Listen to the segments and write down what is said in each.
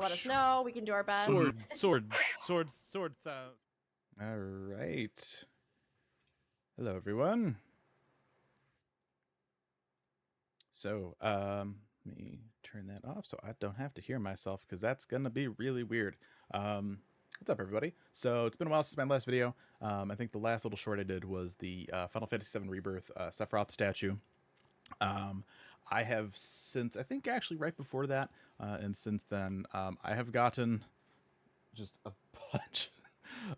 let us know. We can do our best. Sword. All right. Hello, everyone. So, let me turn that off so I don't have to hear myself, because that's going to be really weird. What's up, everybody? So, it's been a while since my last video. I think the last little short I did was the Final Fantasy VII Rebirth Sephiroth statue. I have since, I think actually right before that, and since then, I have gotten just a bunch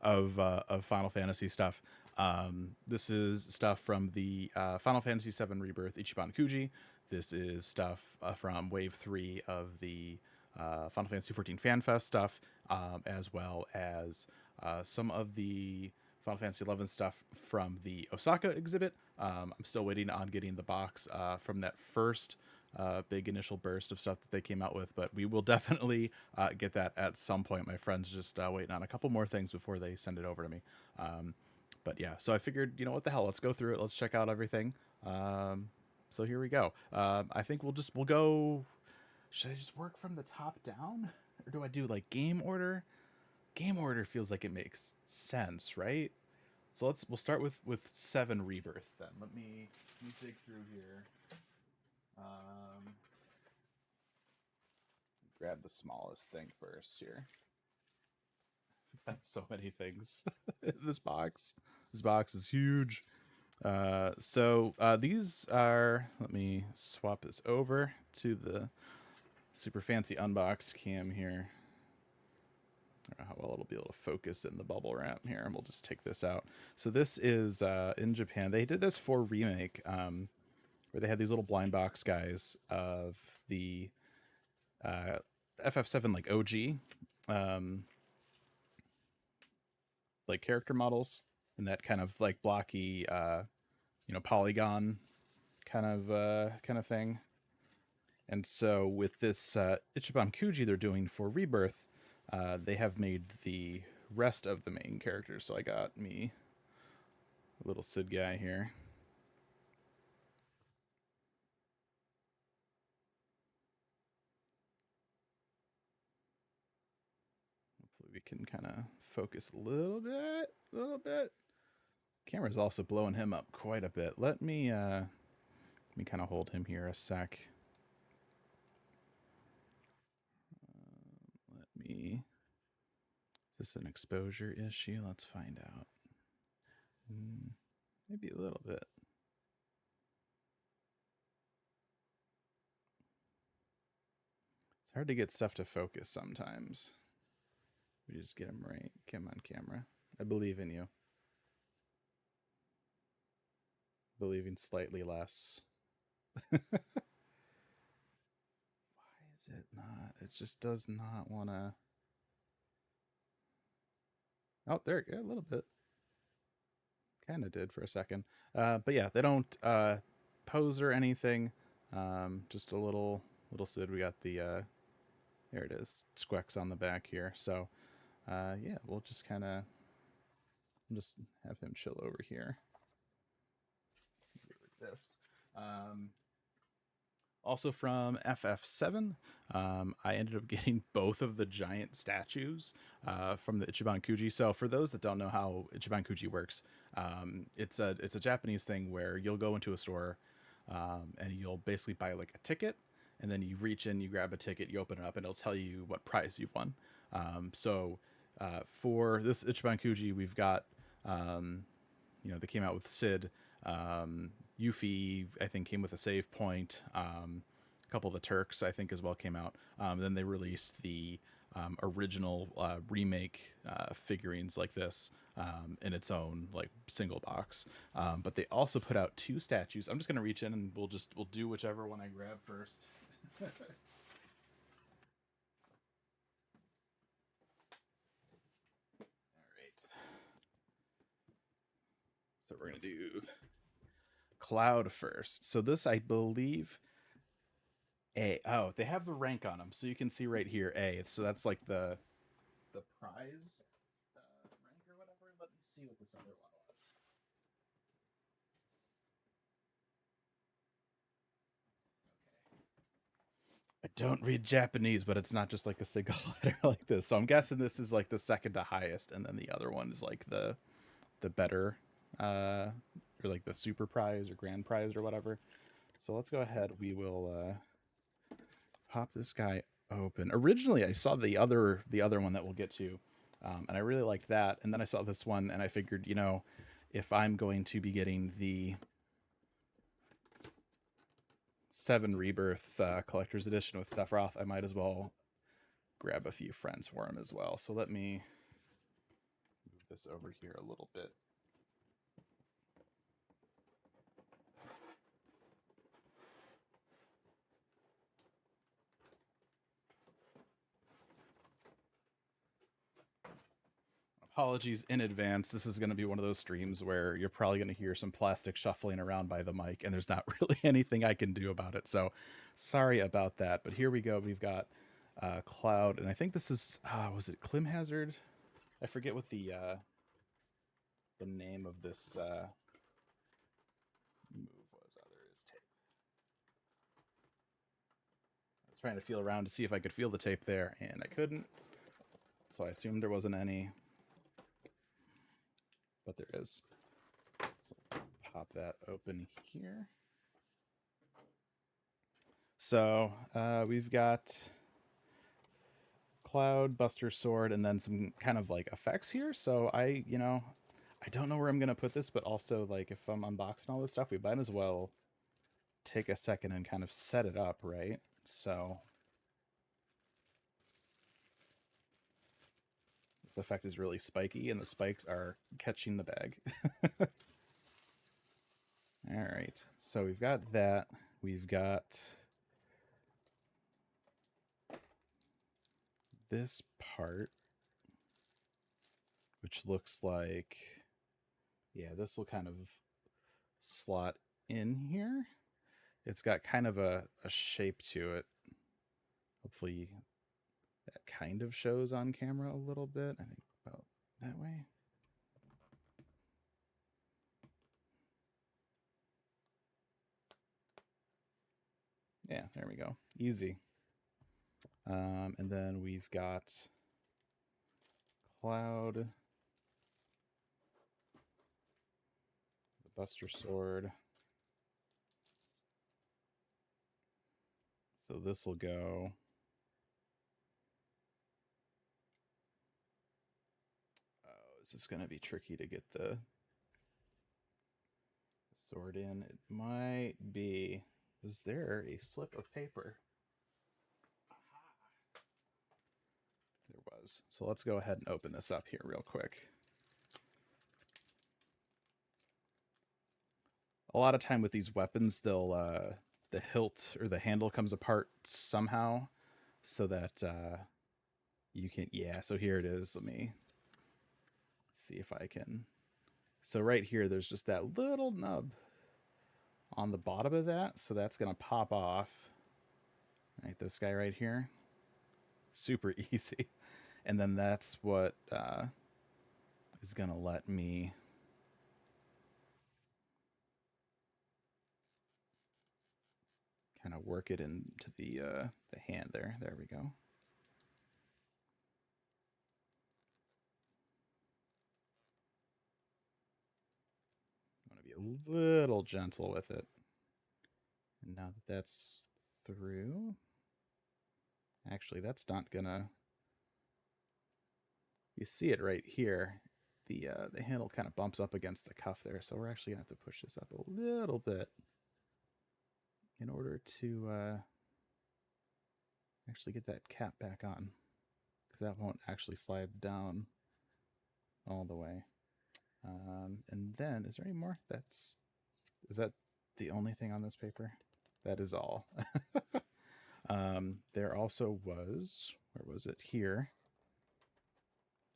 of Final Fantasy stuff. This is stuff from the Final Fantasy VII Rebirth Ichiban Kuji. This is stuff from Wave 3 of the Final Fantasy XIV FanFest stuff, as well as some of the Final Fantasy XI stuff from the Osaka exhibit. I'm still waiting on getting the box from that first big initial burst of stuff that they came out with, but we will definitely get that at some point. My friend's just waiting on a couple more things before they send it over to me. But yeah, so I figured, you know, what the hell, let's go through it. Let's check out everything. So here we go. I think we'll go. Should I just work from the top down, or do I do like game order? Game order feels like it makes sense, right? So we'll start with 7 Rebirth then. Let me dig through here. Grab the smallest thing first here. That's so many things. This box is huge. So these are, let me swap this over to the super fancy unbox cam here. I don't know how well it'll be able to focus in the bubble wrap here, and we'll just take this out. So this is in Japan. They did this for Remake, where they had these little blind box guys of the FF7 like OG like character models, and that kind of like blocky polygon kind of thing. And so with this Ichiban Kuji they're doing for Rebirth, they have made the rest of the main characters. So I got me a little Sid guy here. Hopefully we can kind of focus a little bit. Camera's also blowing him up quite a bit. Let me kind of hold him here a sec. Is this an exposure issue? Let's find out. Maybe a little bit. It's hard to get stuff to focus sometimes. We just get him right. Get him on camera. I believe in you. Believing slightly less. Why is it not? It just does not want to. Oh, there it goes. A little bit. Kind of did for a second. But yeah, they don't pose or anything. Just a little Sid. We got the there it is, Squex on the back here. So yeah, we'll just kind of just have him chill over here. Like this. Also from FF7, I ended up getting both of the giant statues from the Ichiban Kuji. So for those that don't know how Ichiban Kuji works, it's a Japanese thing where you'll go into a store and you'll basically buy like a ticket, and then you reach in, you grab a ticket, you open it up, and it'll tell you what prize you've won. So for this Ichiban Kuji, we've got they came out with Sid. Yuffie, I think, came with a save point. A couple of the Turks, I think, as well came out. Then they released the original remake figurines like this in its own like single box. But they also put out 2 statues. I'm just gonna reach in and we'll do whichever one I grab first. All right. So we're gonna do Cloud first. So this, I believe, A. Oh, they have the rank on them, so you can see right here A. So that's like the prize rank or whatever. Let me see what this other one was. Okay. I don't read Japanese, but it's not just like a single letter like this. So I'm guessing this is like the second to highest, and then the other one is like the better, or like the super prize or grand prize or whatever. So let's go ahead. We will pop this guy open. Originally, I saw the other one that we'll get to, and I really liked that. And then I saw this one, and I figured, you know, if I'm going to be getting the 7 Rebirth collector's edition with Sephiroth, I might as well grab a few friends for him as well. So let me move this over here a little bit. Apologies in advance. This is going to be one of those streams where you're probably going to hear some plastic shuffling around by the mic, and there's not really anything I can do about it. So sorry about that. But here we go. We've got Cloud, and I think this is, was it Clim Hazard? I forget what the name of this move was. Oh, there is tape. I was trying to feel around to see if I could feel the tape there, and I couldn't. So I assumed there wasn't any. But there is. So pop that open here. So we've got Cloud, Buster Sword, and then some kind of like effects here. So I don't know where I'm gonna put this, but also like if I'm unboxing all this stuff, we might as well take a second and kind of set it up, right? So this effect is really spiky, and the spikes are catching the bag. All right, so we've got that. We've got this part, which looks like, yeah, this will kind of slot in here. It's got kind of a shape to it. Hopefully that kind of shows on camera a little bit. I think about that way. Yeah, there we go. Easy. And then we've got Cloud, the Buster Sword. So this will go. Oh, is this going to be tricky to get the sword in? It might be. Is there a slip of paper? There was. So let's go ahead and open this up here real quick. A lot of time with these weapons, they'll the hilt or the handle comes apart somehow, so that you can, yeah, so here it is. Let me see if I can. So right here, there's just that little nub on the bottom of that, so that's gonna pop off. Right, this guy right here, super easy. And then that's what is gonna let me kind of work it into the hand there. There we go. I want to be a little gentle with it. And now that that's through, actually, that's not gonna. You see it right here. The handle kind of bumps up against the cuff there, so we're actually gonna have to push this up a little bit in order to actually get that cap back on, because that won't actually slide down all the way. And then, is there any more? Is that the only thing on this paper? That is all. There also was, where was it? Here.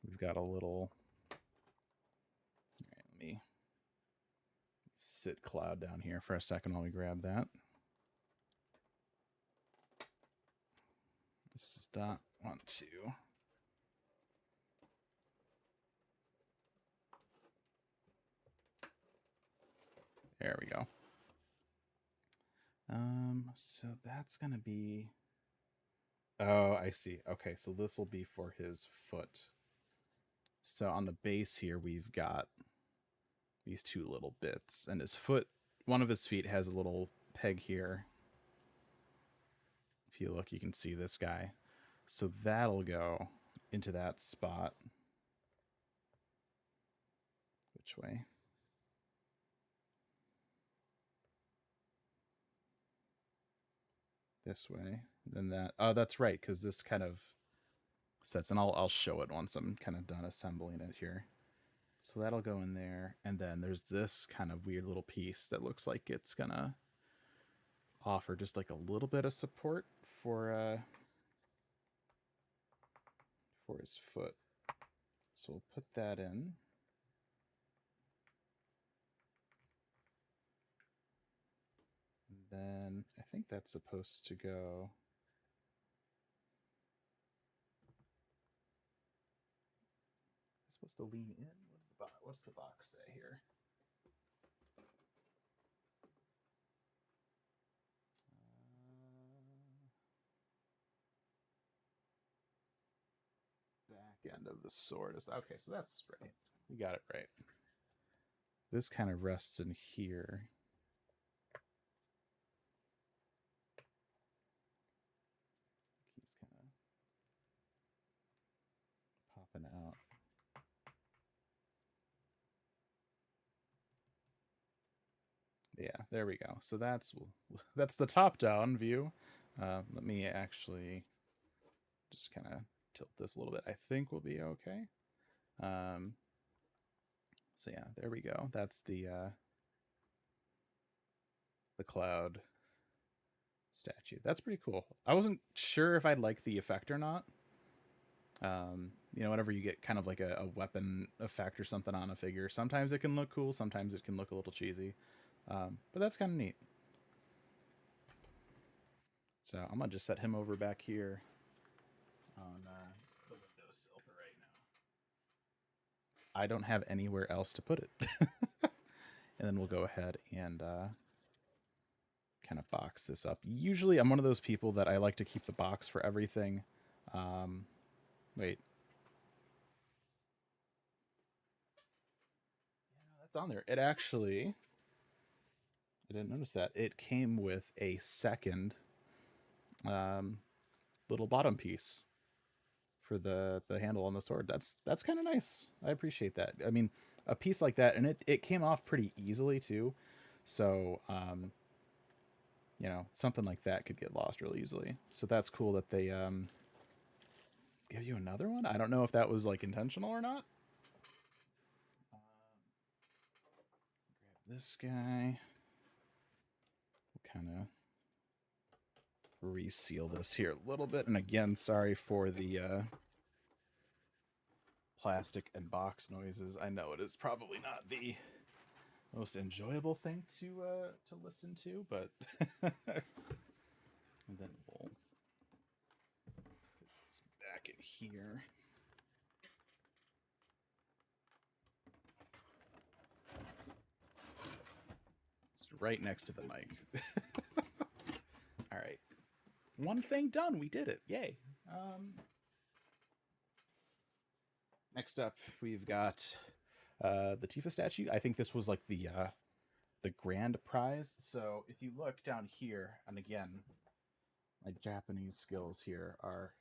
We've got a little, all right, let me sit Cloud down here for a second while we grab that. This is dot 1, 2. There we go. So that's gonna be Oh, I see. Okay, so this will be for his foot. So on the base here, we've got these two little bits, and his foot, one of his feet has a little peg here. If you look, you can see this guy. So that'll go into that spot. Which way? This way. Then that. Oh, that's right, because this kind of sets, and I'll show it once I'm kind of done assembling it here. So that'll go in there, and then there's this kind of weird little piece that looks like it's gonna offer just like a little bit of support for his foot. So we'll put that in. And then I think that's supposed to go. It's supposed to lean in. What's the box say here? Back end of the sword is okay. So that's right. We got it right. This kind of rests in here. Keeps kind of popping out. Yeah, there we go. So that's the top-down view. Let me actually just kind of tilt this a little bit. I think we'll be okay. So yeah, there we go. That's the cloud statue. That's pretty cool. I wasn't sure if I'd like the effect or not. You know, whenever you get kind of like a weapon effect or something on a figure, sometimes it can look cool, sometimes it can look a little cheesy. But that's kind of neat. So I'm gonna just set him over back here on the windowsill for right now. I don't have anywhere else to put it. And then we'll go ahead and kind of box this up. Usually I'm one of those people that I like to keep the box for everything. Wait. Yeah, that's on there. It actually, I didn't notice that. It came with a second little bottom piece for the handle on the sword. That's kind of nice. I appreciate that. I mean, a piece like that, and it came off pretty easily too. So, you know, something like that could get lost really easily. So that's cool that they give you another one. I don't know if that was like intentional or not. Grab this guy. We'll kind of reseal this here a little bit. And again, sorry for the plastic and box noises. I know it is probably not the most enjoyable thing to listen to, but and then we'll put this back in here. It's right next to the mic. All right, one thing done. We did it! Yay! Next up, we've got the Tifa statue. I think this was like the grand prize. So if you look down here, and again, my Japanese skills here are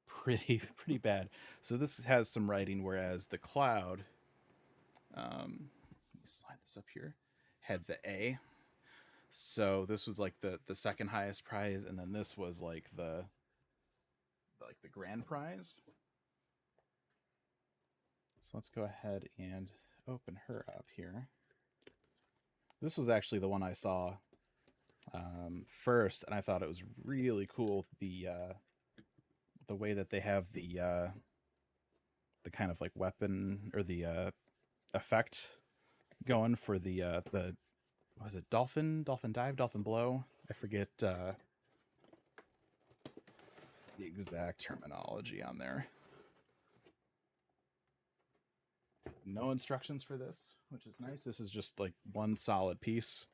pretty bad. So this has some writing, whereas the cloud, let me slide this up here, had the A. So this was like the second highest prize, and then this was like the grand prize. So let's go ahead and open her up here. This was actually the one I saw first, and I thought it was really cool. The way that they have the kind of like weapon or the effect going for the what was it, dolphin dive, dolphin blow? I forget the exact terminology on there. No instructions for this, which is nice. This is just like one solid piece,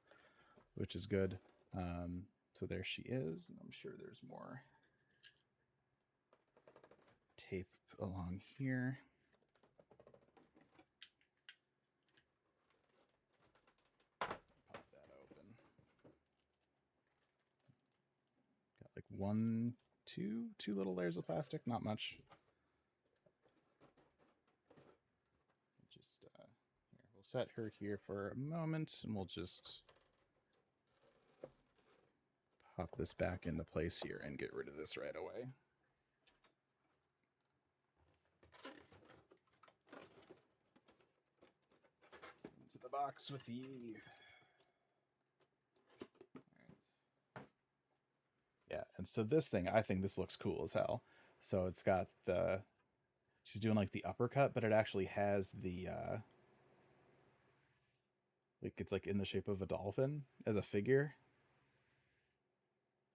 which is good. So there she is. I'm sure there's more along here. Pop that open. Got like two little layers of plastic, not much. Just here, we'll set her here for a moment, and we'll just pop this back into place here and get rid of this right away. Into the box with the... Right. Yeah, and so this thing, I think this looks cool as hell. So it's got the... She's doing like the uppercut, but it actually has the... like it's like in the shape of a dolphin as a figure.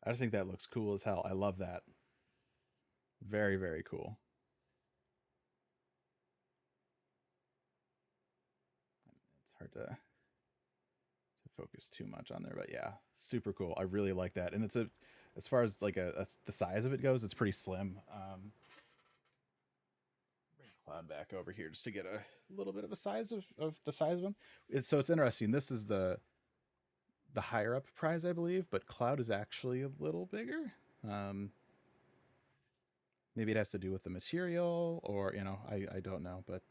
I just think that looks cool as hell. I love that. Very, very cool. It's hard to focus too much on there, but yeah, super cool. I really like that. And it's a, as far as like the size of it goes, it's pretty slim. Bring Cloud back over here just to get a little bit of a size of the size of them. So it's interesting. This is the higher up prize, I believe, but Cloud is actually a little bigger. Maybe it has to do with the material, or you know, I don't know, but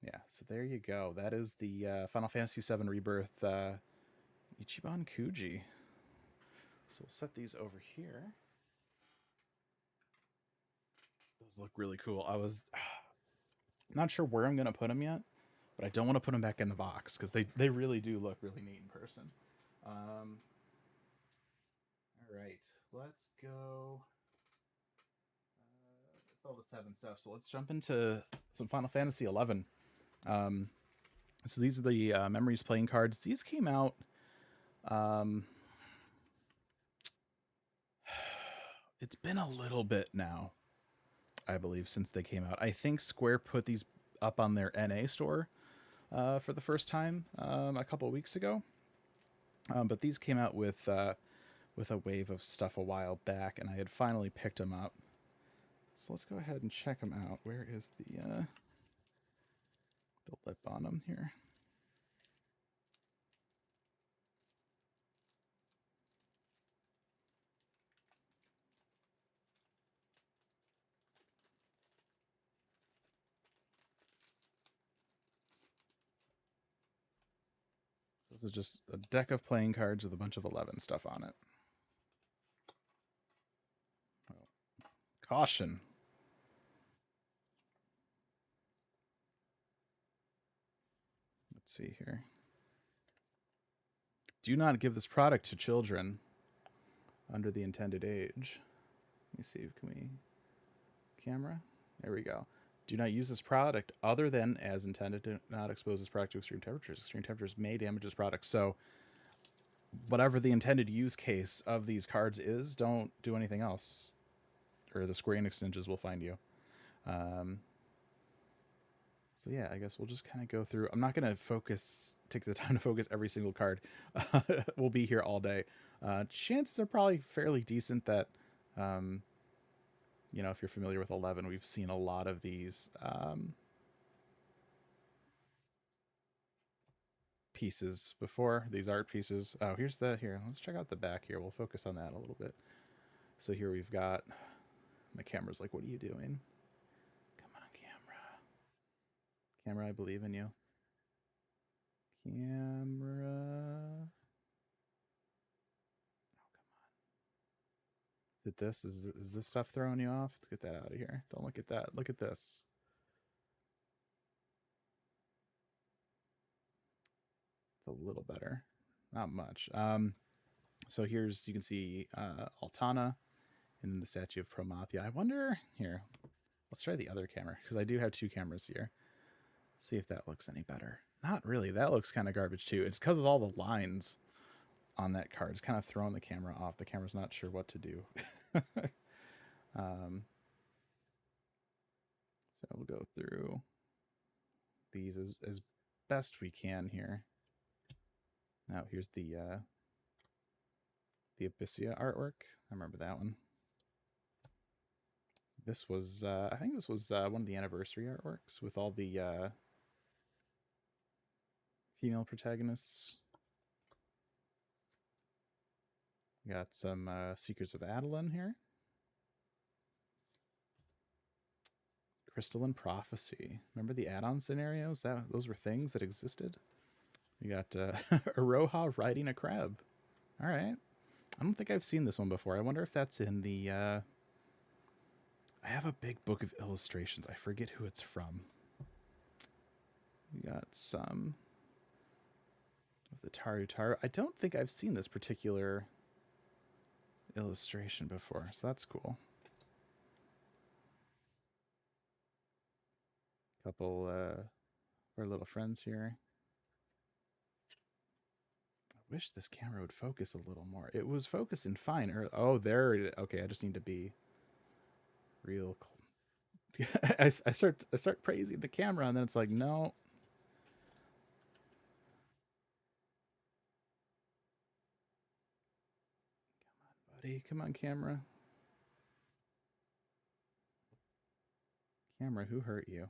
yeah. So there you go. That is the Final Fantasy VII Rebirth Ichiban Kuji. So we'll set these over here. Those look really cool. I was not sure where I'm gonna put them yet, but I don't want to put them back in the box because they really do look really neat in person. All right, let's go. That's all the 7 stuff. So let's jump into some Final Fantasy XI. So these are the Memories playing cards. These came out. It's been a little bit now, I believe, since they came out. I think Square put these up on their NA store for the first time a couple of weeks ago. But these came out with a wave of stuff a while back, and I had finally picked them up. So let's go ahead and check them out. Where is the lip on them here? This is just a deck of playing cards with a bunch of 11 stuff on it. Oh. Caution. Let's see here. Do not give this product to children under the intended age. Let me see. Can we... Camera? There we go. Do not use this product other than as intended. Do not expose this product to extreme temperatures. Extreme temperatures may damage this product. So whatever the intended use case of these cards is, don't do anything else, or the Square Enix ninjas will find you. So yeah, I guess we'll just kind of go through. I'm not going to take the time to focus every single card. We'll be here all day. Chances are probably fairly decent that, you know, if you're familiar with 11, we've seen a lot of these pieces before, these art pieces. Oh, here, let's check out the back here. We'll focus on that a little bit. So here we've got, my camera's like, what are you doing? Come on, camera. Camera, I believe in you. Camera. Oh, come on. Is it this? Is this stuff throwing you off? Let's get that out of here. Don't look at that. Look at this. It's a little better. Not much. So here's, you can see Altana and the statue of Promathia. I wonder, here, let's try the other camera, because I do have 2 cameras here. Let's see if that looks any better. Not really. That looks kind of garbage too. It's because of all the lines on that card. It's kind of throwing the camera off. The camera's not sure what to do. So we'll go through these as best we can here. Now here's the Abyssia artwork. I remember that one. This was, I think this was one of the anniversary artworks with all the female protagonists. We got some Seekers of Adeline here. Crystalline Prophecy. Remember the add-on scenarios? Those were things that existed. We got Aroha riding a crab. All right. I don't think I've seen this one before. I wonder if that's in the... I have a big book of illustrations. I forget who it's from. We got some of the Taru. I don't think I've seen this particular illustration before, so that's cool. Couple our little friends here. I wish this camera would focus a little more. It was focusing fine. Oh, there it is. Okay, I just need to be real. I start praising the camera, and then it's like, no. Come on, buddy. Come on, camera. Camera, who hurt you?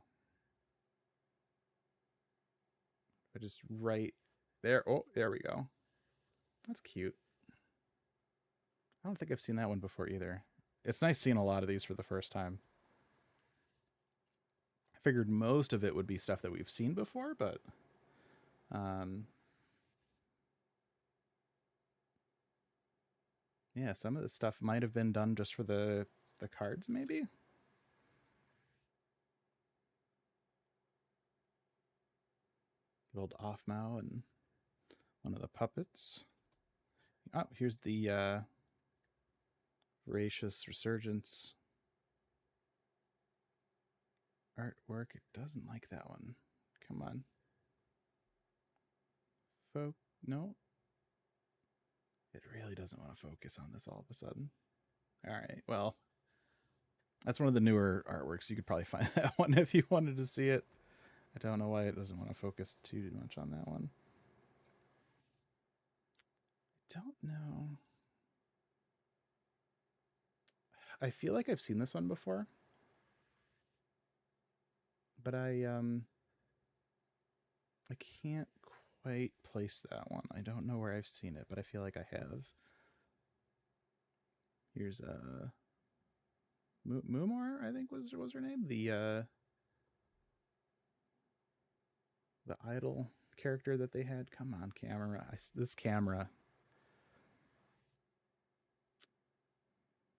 I just right there. Oh, there we go. That's cute. I don't think I've seen that one before either. It's nice seeing a lot of these for the first time. I figured most of it would be stuff that we've seen before, but yeah, some of this stuff might have been done just for the cards, maybe. Good old Offmao and one of the puppets. Oh, here's the Voracious Resurgence artwork. It doesn't like that one. Come on. No. It really doesn't want to focus on this all of a sudden. All right, well, that's one of the newer artworks. You could probably find that one if you wanted to see it. I don't know why it doesn't want to focus too much on that one. I don't know. I feel like I've seen this one before, but I can't quite place that one. I don't know where I've seen it, but I feel like I have. Here's Mumor, I think was her name. The idol character that they had. Come on, camera. This camera.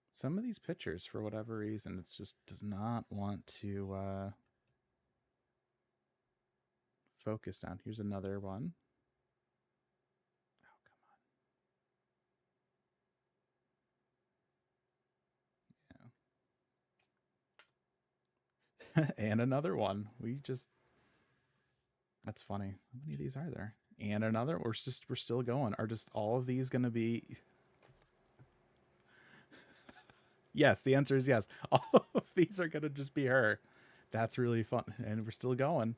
Some of these pictures, for whatever reason, it just does not want to focus down. Here's another one. Oh, come on. Yeah. And another one. That's funny. How many of these are there? And another. We're still going. Are just all of these going to be... Yes, the answer is yes. All of these are going to just be her. That's really fun. And we're still going.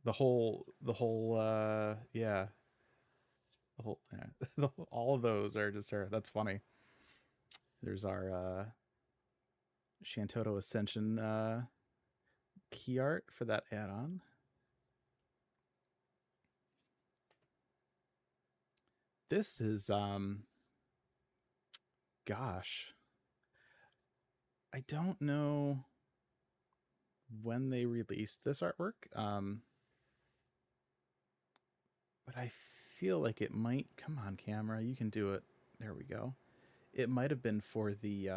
the whole yeah. All of those are just her. That's funny. There's our Shantoto Ascension key art for that add-on. This is gosh, I don't know when they released this artwork, but I feel like it might... Come on, camera, you can do it. There we go. It might have been for the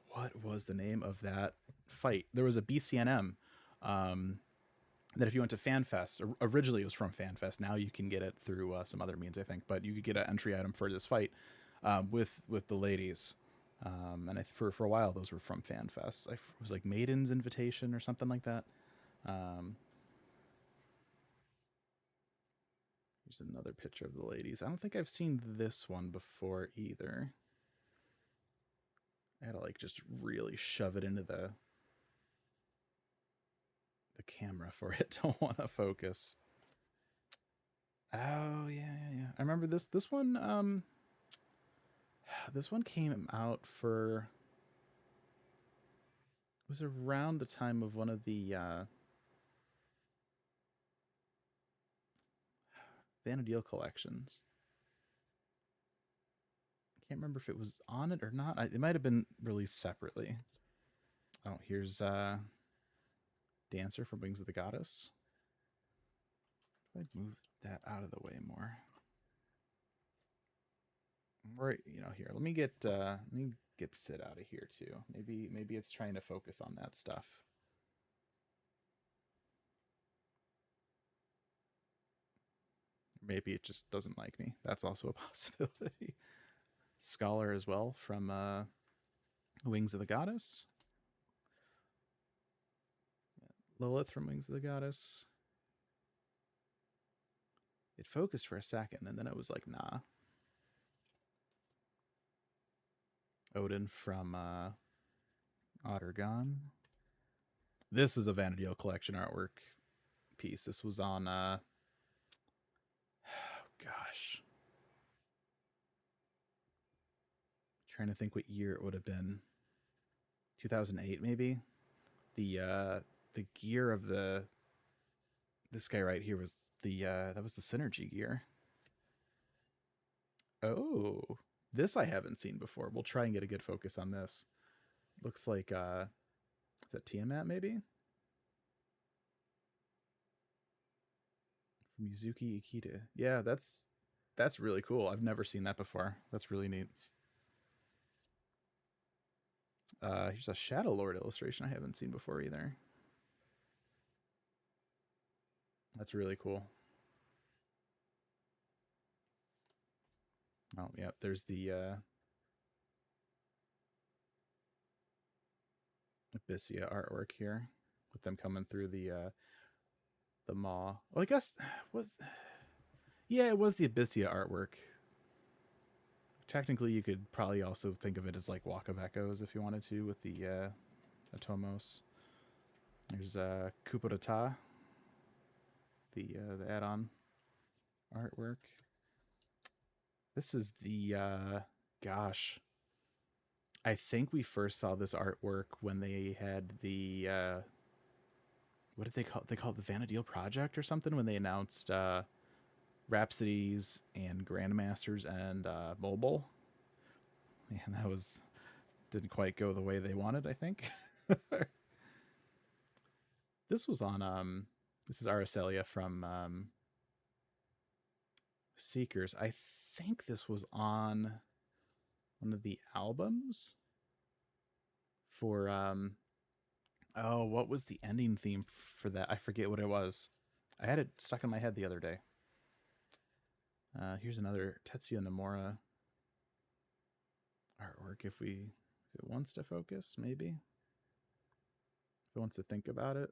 what was the name of that fight? There was a BCNM that if you went to FanFest, originally it was from FanFest. Now you can get it through some other means, I think. But you could get an entry item for this fight with the ladies. And for a while, those were from FanFest. It was like Maiden's Invitation or something like that. Here's another picture of the ladies. I don't think I've seen this one before either. I had to like just really shove it into the camera for it to want to focus. Oh yeah. I remember this one. This one came out for. It was around the time of one of the Vanadil collections. I can't remember if it was on it or not. It might have been released separately. Oh, here's Dancer from Wings of the Goddess. If I move that out of the way more. Right, here. Let me get Sid out of here too. Maybe it's trying to focus on that stuff. Maybe it just doesn't like me. That's also a possibility. Scholar as well from Wings of the Goddess. Lilith from Wings of the Goddess. It focused for a second, and then it was like, nah. Odin from Ottergon. This is a Vanadil collection artwork piece. This was on gosh. Trying to think what year it would have been. 2008 maybe. The gear of this guy right here was that was the Synergy gear. Oh, this I haven't seen before. We'll try and get a good focus on this. Looks like is that Tiamat maybe? From Yuzuki Ikeda. Yeah, that's really cool. I've never seen that before. That's really neat. Here's a Shadow Lord illustration I haven't seen before either. That's really cool. Oh, yeah, there's the Abyssia artwork here with them coming through the maw. Well, I guess it was the Abyssia artwork. Technically, you could probably also think of it as like Walk of Echoes if you wanted to with the Atomos. There's Kupodata, the add-on artwork. This is the gosh. I think we first saw this artwork when they had the what did they call it? They called it the Vanadil Project or something when they announced Rhapsodies and Grandmasters and Mobile. And that didn't quite go the way they wanted, I think. This was on this is Aracelia from Seekers. I think this was on one of the albums for oh, what was the ending theme for that? I forget what it was. I had it stuck in my head the other day. Here's another Tetsuya Nomura artwork if it wants to focus, maybe. If it wants to think about it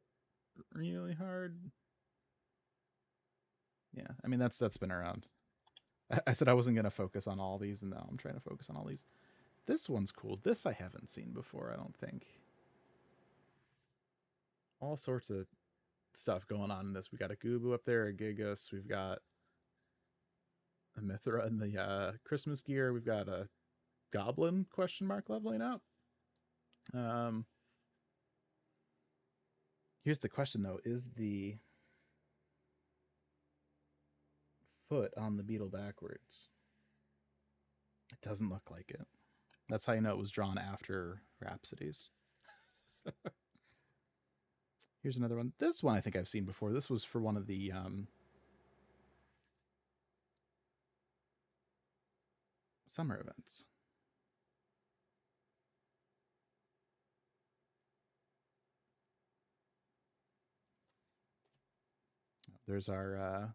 really hard. Yeah, I mean that's been around. I said I wasn't gonna focus on all these, and now I'm trying to focus on all these. This one's cool. This I haven't seen before, I don't think. All sorts of stuff going on in this. We got a Gubu up there, a Gigas. We've got a Mithra in the Christmas gear. We've got a Goblin question mark leveling up. Here's the question though: is the foot on the beetle backwards? It doesn't look like it. That's how you know it was drawn after Rhapsodies. Here's another one. This one I think I've seen before. This was for one of the summer events. There's our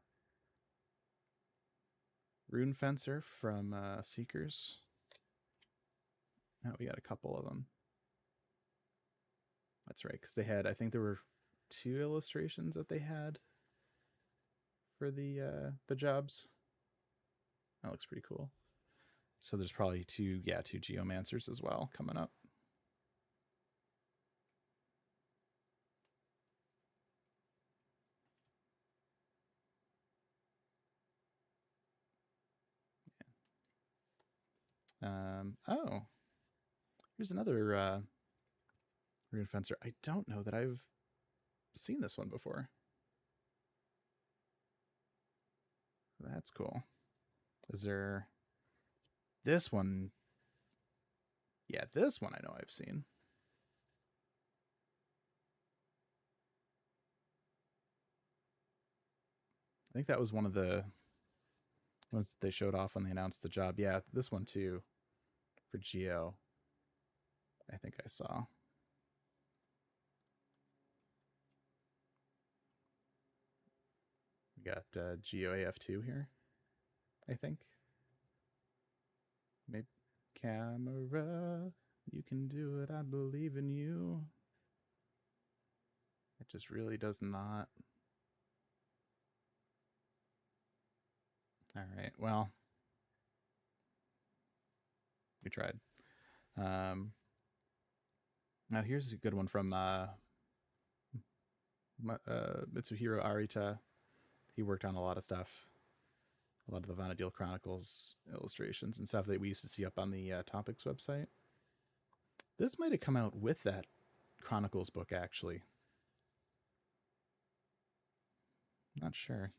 Rune Fencer from Seekers. Oh, we got a couple of them. That's right, because they had, I think there were 2 illustrations that they had for the jobs. That looks pretty cool. So there's probably 2 Geomancers as well coming up. Oh, here's another Rune Fencer. I don't know that I've seen this one before. That's cool. Is there this one? Yeah, this one I know I've seen. I think that was one of the ones that they showed off when they announced the job. Yeah, this one too for Geo. I think I saw. We got Geo AF2 here, I think. Maybe camera, you can do it. I believe in you. It just really does not. All right, well, we tried. Now here's a good one from Mitsuhiro Arita. He worked on a lot of stuff, a lot of the Vanadil Chronicles illustrations and stuff that we used to see up on the Topics website. This might have come out with that Chronicles book, actually. Not sure.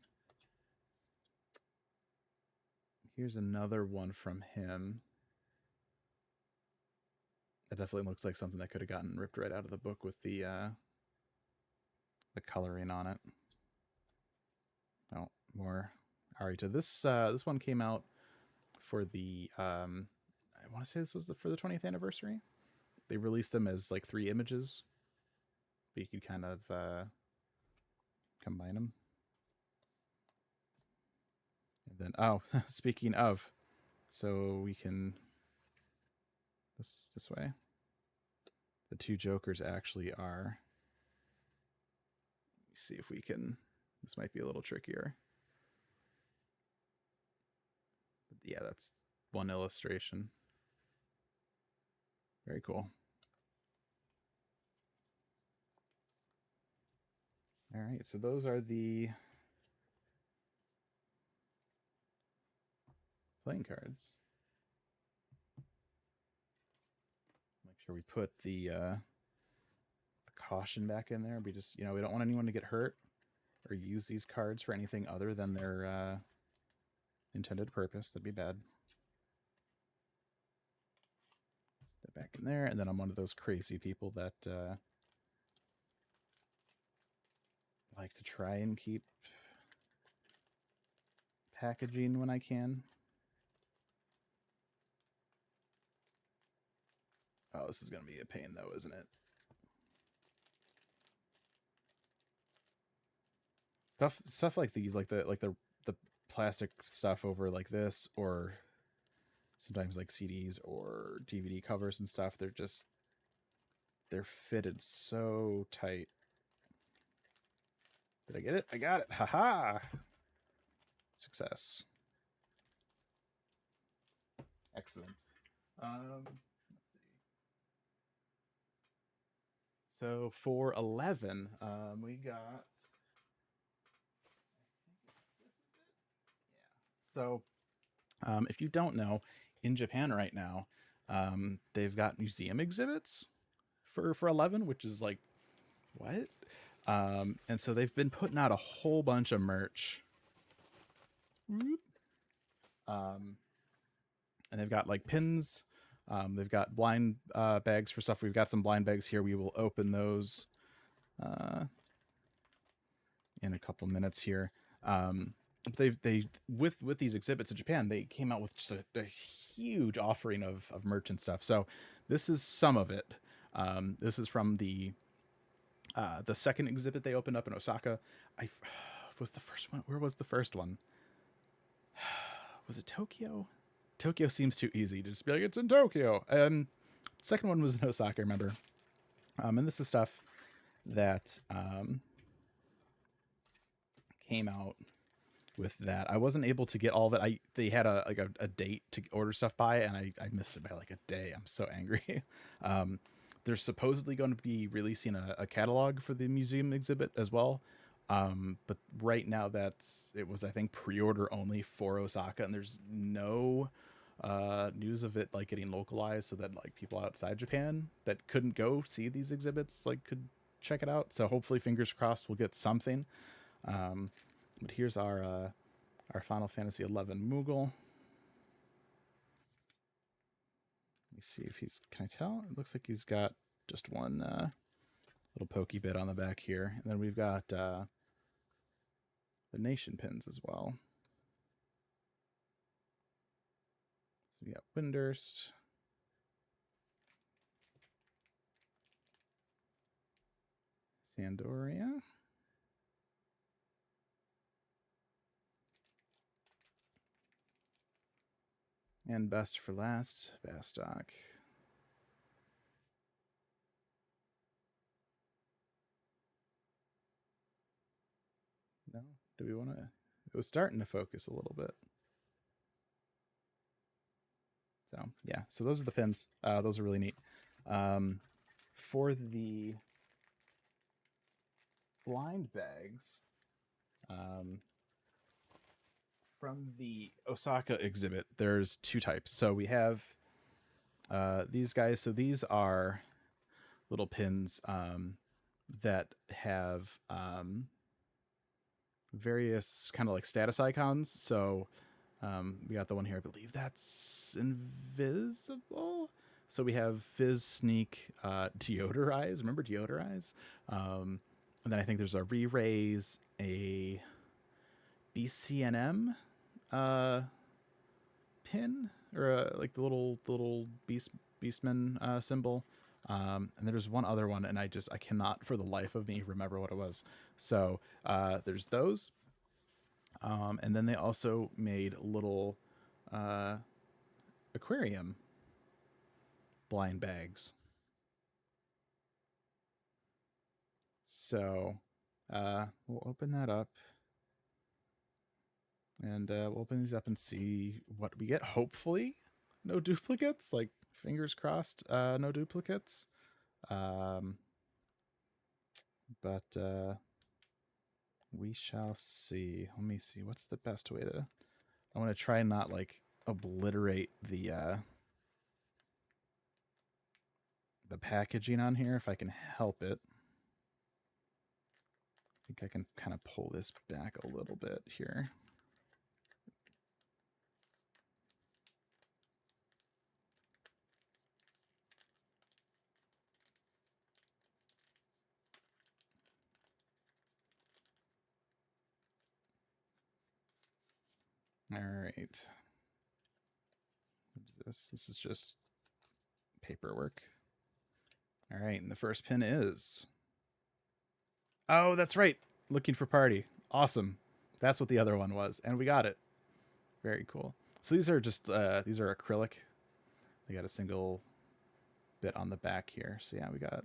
Here's another one from him. That definitely looks like something that could have gotten ripped right out of the book with the coloring on it. Oh, more Arita. This one came out for the I want to say this was for the 20th anniversary. They released them as like 3 images, but you could kind of combine them. And then, oh, speaking of, so we can this way. The 2 Jokers actually are. Let me see if we can. This might be a little trickier. But yeah, that's one illustration. Very cool. All right, so those are the playing cards. Make sure we put the caution back in there. We just, we don't want anyone to get hurt or use these cards for anything other than their intended purpose. That'd be bad. Put that back in there, and then I'm one of those crazy people that like to try and keep packaging when I can. Oh, this is going to be a pain though, isn't it? Stuff like these, like the plastic stuff over like this, or sometimes like CDs or DVD covers and stuff, they're fitted so tight. Did I get it? I got it. Haha. Success. Excellent. Let's see. So for 11, we got. So, if you don't know, in Japan right now, they've got museum exhibits for 11, which is like, what? And so they've been putting out a whole bunch of merch. And they've got like pins. They've got blind bags for stuff. We've got some blind bags here. We will open those in a couple minutes here. They with these exhibits in Japan, they came out with just a huge offering of merch and stuff. So this is some of it. This is from the second exhibit they opened up in Osaka. Was the first one? Where was the first one? Was it Tokyo? Tokyo seems too easy to just be like, it's in Tokyo. Second one was in Osaka, I remember. And this is stuff that came out with that. I wasn't able to get all of it. They had a date to order stuff by, and I missed it by like a day. I'm so angry. They're supposedly going to be releasing a catalog for the museum exhibit as well. But right now it was, I think, pre-order only for Osaka, and there's no news of it like getting localized so that like people outside Japan that couldn't go see these exhibits like could check it out. So hopefully, fingers crossed, we'll get something. But here's our Final Fantasy XI Moogle. Let me see if he's. Can I tell? It looks like he's got just one little pokey bit on the back here, and then we've got the nation pins as well. So we got Windurst, Sandoria, and best for last, Bastok. No, do we want to? It was starting to focus a little bit. So yeah, so those are the pins. Those are really neat. For the blind bags, from the Osaka exhibit, there's two types. So we have these guys. So these are little pins that have various kind of like status icons. So we got the one here. I believe that's invisible. So we have Fizz, Sneak, Deodorize. Remember Deodorize? And then I think there's a Re-Raise, a BCNM pin, or like the little beastman symbol. And there's one other one, and I cannot for the life of me remember what it was. So there's those. And then they also made little aquarium blind bags. So we'll open that up. And we'll open these up and see what we get. Hopefully, no duplicates. Like, fingers crossed, no duplicates. But we shall see. Let me see. What's the best way to... I want to try and not, like, obliterate the packaging on here if I can help it. I think I can kind of pull this back a little bit here. All right. What is this? This is just paperwork. All right, and the first pin is... Oh, that's right. Looking for party. Awesome. That's what the other one was, and we got it. Very cool. So these are just these are acrylic. They got a single bit on the back here. So yeah, we got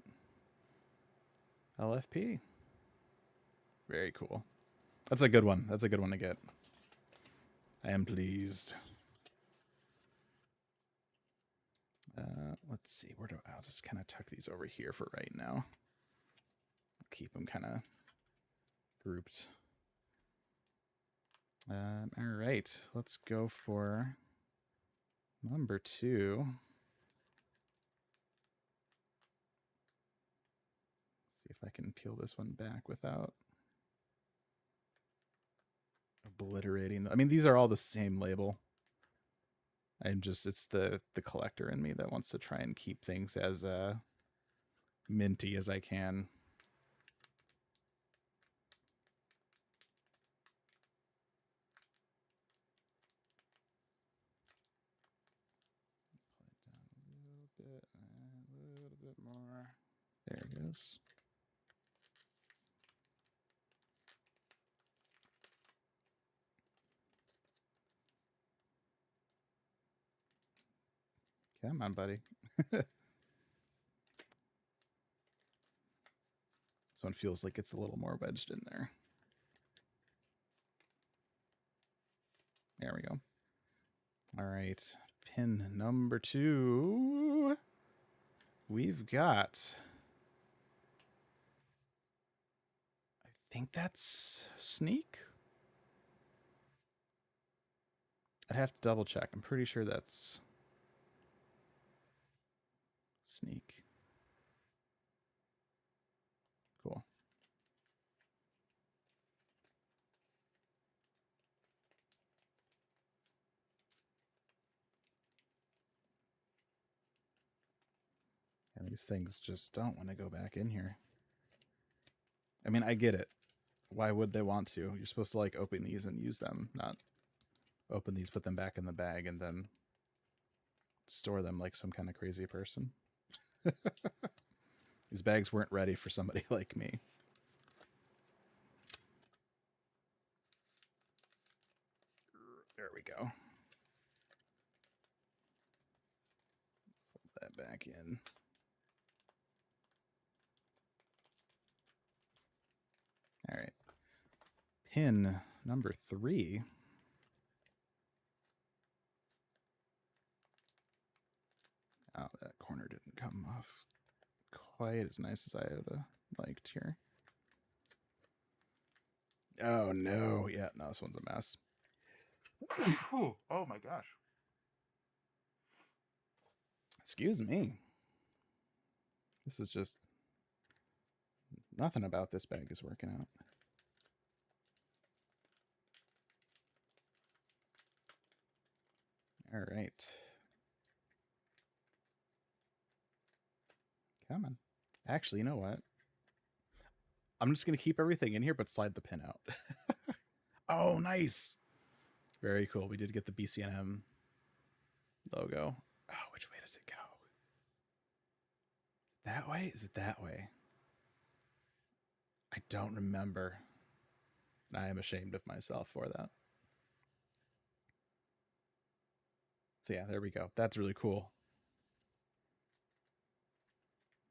LFP. Very cool. That's a good one. That's a good one to get. I am pleased. Let's see. I'll just kind of tuck these over here for right now. I'll keep them kind of grouped. All right. Let's go for number 2. See if I can peel this one back without obliterating. I mean, these are all the same label. It's the collector in me that wants to try and keep things as minty as I can. Pull it down a little bit more. There it goes. Come on, buddy. This one feels like it's a little more wedged in there. There we go. All right. Pin number 2. We've got... I think that's Sneak. I'd have to double check. I'm pretty sure that's sneak. Cool. And these things just don't want to go back in here. I mean, I get it. Why would they want to? You're supposed to like open these and use them, not open these, put them back in the bag, and then store them like some kind of crazy person. These bags weren't ready for somebody like me. There we go. Fold that back in. All right. Pin number 3. Oh, that corner didn't come off quite as nice as I would have liked here. Oh, no. Yeah, no, this one's a mess. Oh my gosh. Excuse me. This is just... nothing about this bag is working out. All right. Come on. Actually, you know what? I'm just going to keep everything in here, but slide the pin out. Oh, nice. Very cool. We did get the BCNM logo. Oh, which way does it go? That way? Is it that way? I don't remember. I am ashamed of myself for that. So yeah, there we go. That's really cool.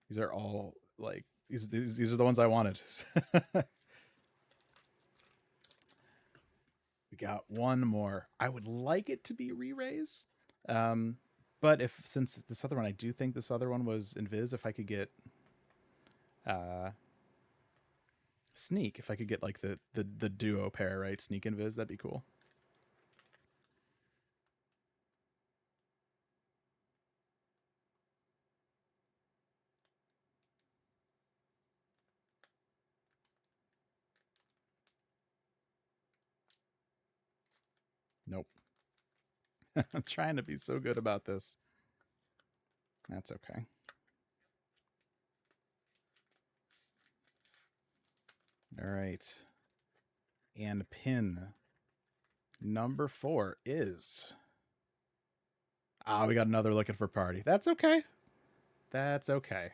These are all like these are the ones I wanted. We got one more. I would like it to be re-raise. But if since this other one, I do think this other one was Invis, if I could get Sneak, if I could get like the duo pair, right? Sneak and Viz, that'd be cool. Nope. I'm trying to be so good about this. That's okay. All right. And pin number 4 is... we got another looking for party. That's okay. That's okay.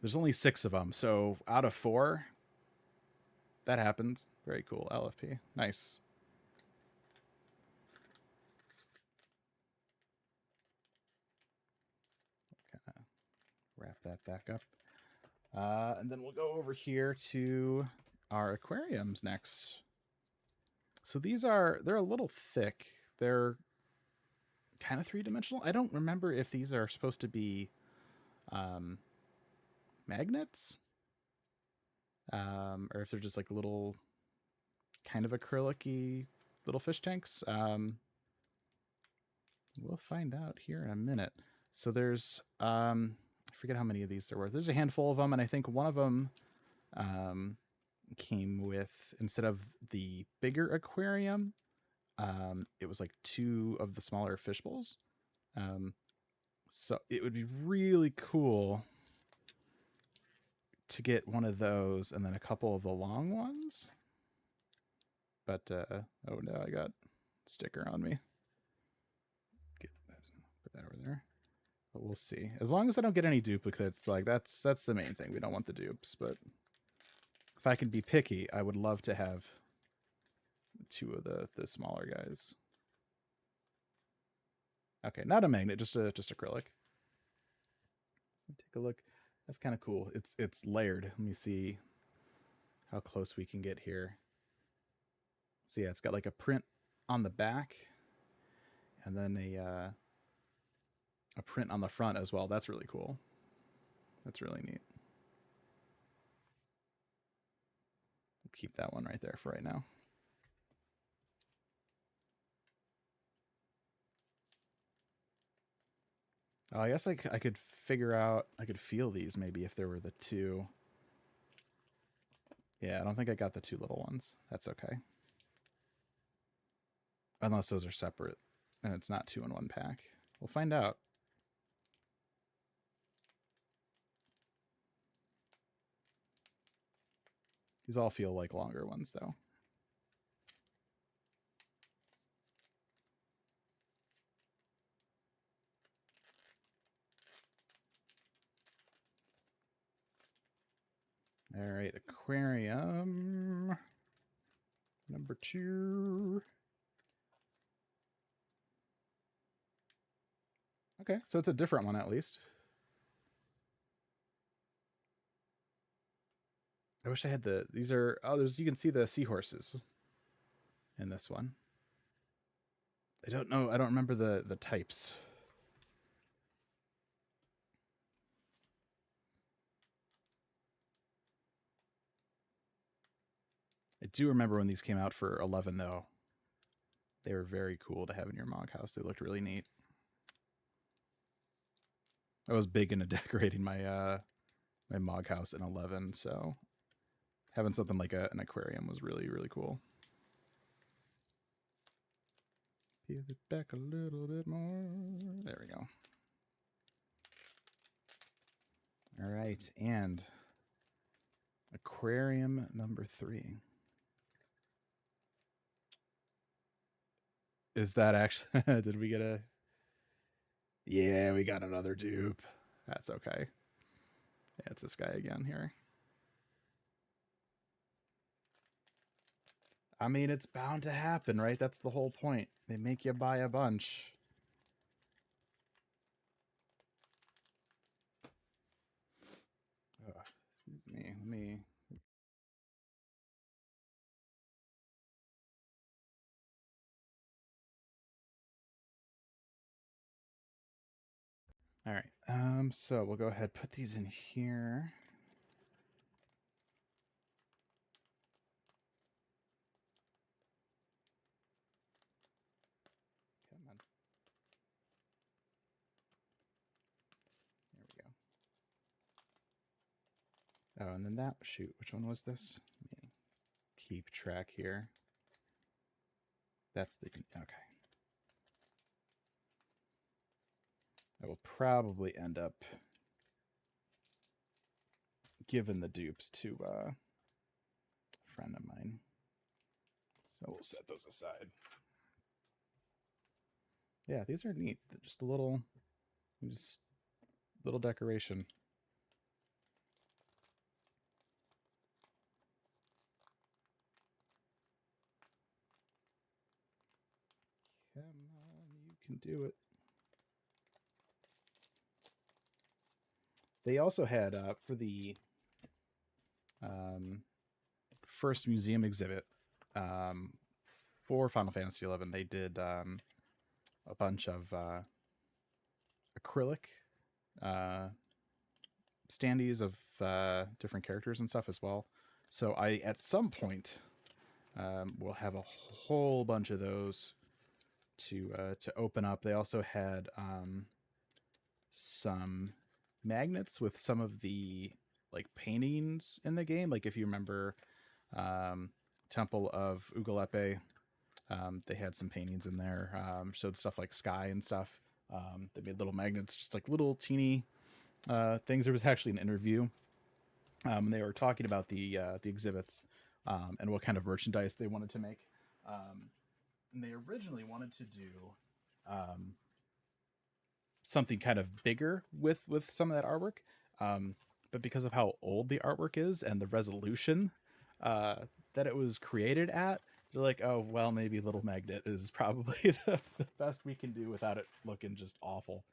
There's only 6 of them, so out of 4, that happens. Very cool. LFP. Nice. Kind of wrap that back up. And then we'll go over here to our aquariums next. So they're a little thick. They're kind of 3-dimensional. I don't remember if these are supposed to be magnets, or if they're just like little kind of acrylic-y little fish tanks. We'll find out here in a minute. So there's, I forget how many of these there were. There's a handful of them, and I think one of them came with, instead of the bigger aquarium, it was like 2 of the smaller fish bowls. So it would be really cool to get one of those and then a couple of the long ones. But, oh no, I got a sticker on me. Put that over there. But we'll see. As long as I don't get any duplicates, like that's the main thing. We don't want the dupes, but if I can be picky, I would love to have 2 of the smaller guys. Okay, not a magnet, just acrylic. Take a look. That's kind of cool. It's layered. Let me see how close we can get here. So yeah, it's got like a print on the back, and then a print on the front as well. That's really cool. That's really neat. We'll keep that one right there for right now. Oh, I guess I could figure out, I could feel these maybe if there were the two. Yeah, I don't think I got the two little ones. That's okay. Unless those are separate and it's not 2 in 1 pack. We'll find out. These all feel like longer ones though. All right, aquarium number 2. Okay, so it's a different one at least. I wish I had the, these are, oh, there's, you can see the seahorses in this one. I don't know, I don't remember the types. I do remember when these came out for 11 though. They were very cool to have in your Mog house. They looked really neat. I was big into decorating my my Mog house in 11, so having something like an aquarium was really, really cool. Peel it back a little bit more. There we go. All right, and aquarium number 3. Is that actually, did we get a, yeah, we got another dupe. That's okay. Yeah, it's this guy again here. I mean, it's bound to happen, right? That's the whole point. They make you buy a bunch. Excuse me. Let me. All right. So we'll go ahead, put these in here. Come on. There we go. Oh, and then that, shoot, which one was this? Let me keep track here. That's the, okay. I will probably end up giving the dupes to a friend of mine. So we'll set those aside. Yeah, these are neat. They're just a little decoration. Come on, you can do it. They also had for the first museum exhibit for Final Fantasy XI, they did a bunch of acrylic standees of different characters and stuff as well. So I, at some point, will have a whole bunch of those to open up. They also had some magnets with some of the like paintings in the game. Like if you remember Temple of Ugalepe, they had some paintings in there. Showed stuff like sky and stuff. They made little magnets, just like little teeny things. There was actually an interview. They were talking about the exhibits and what kind of merchandise they wanted to make. And they originally wanted to do something kind of bigger with some of that artwork, but because of how old the artwork is and the resolution that it was created at, they're like, oh well, maybe Little Magnet is probably the best we can do without it looking just awful.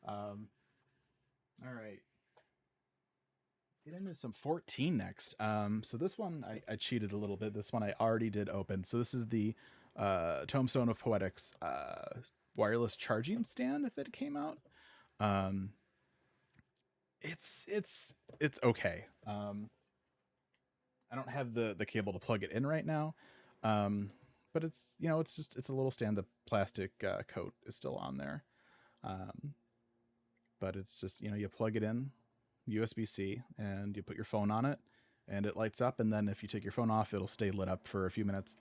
All right, let's get into some 14 next. So this one I cheated a little bit. This one I already did open. So this is the Tombstone of Poetics wireless charging stand that came out. It's okay. I don't have the cable to plug it in right now, but it's, you know, it's a little stand. The plastic coat is still on there. but it's just, you know, you plug it in USB-C and you put your phone on it and it lights up, and then if you take your phone off, it'll stay lit up for a few minutes.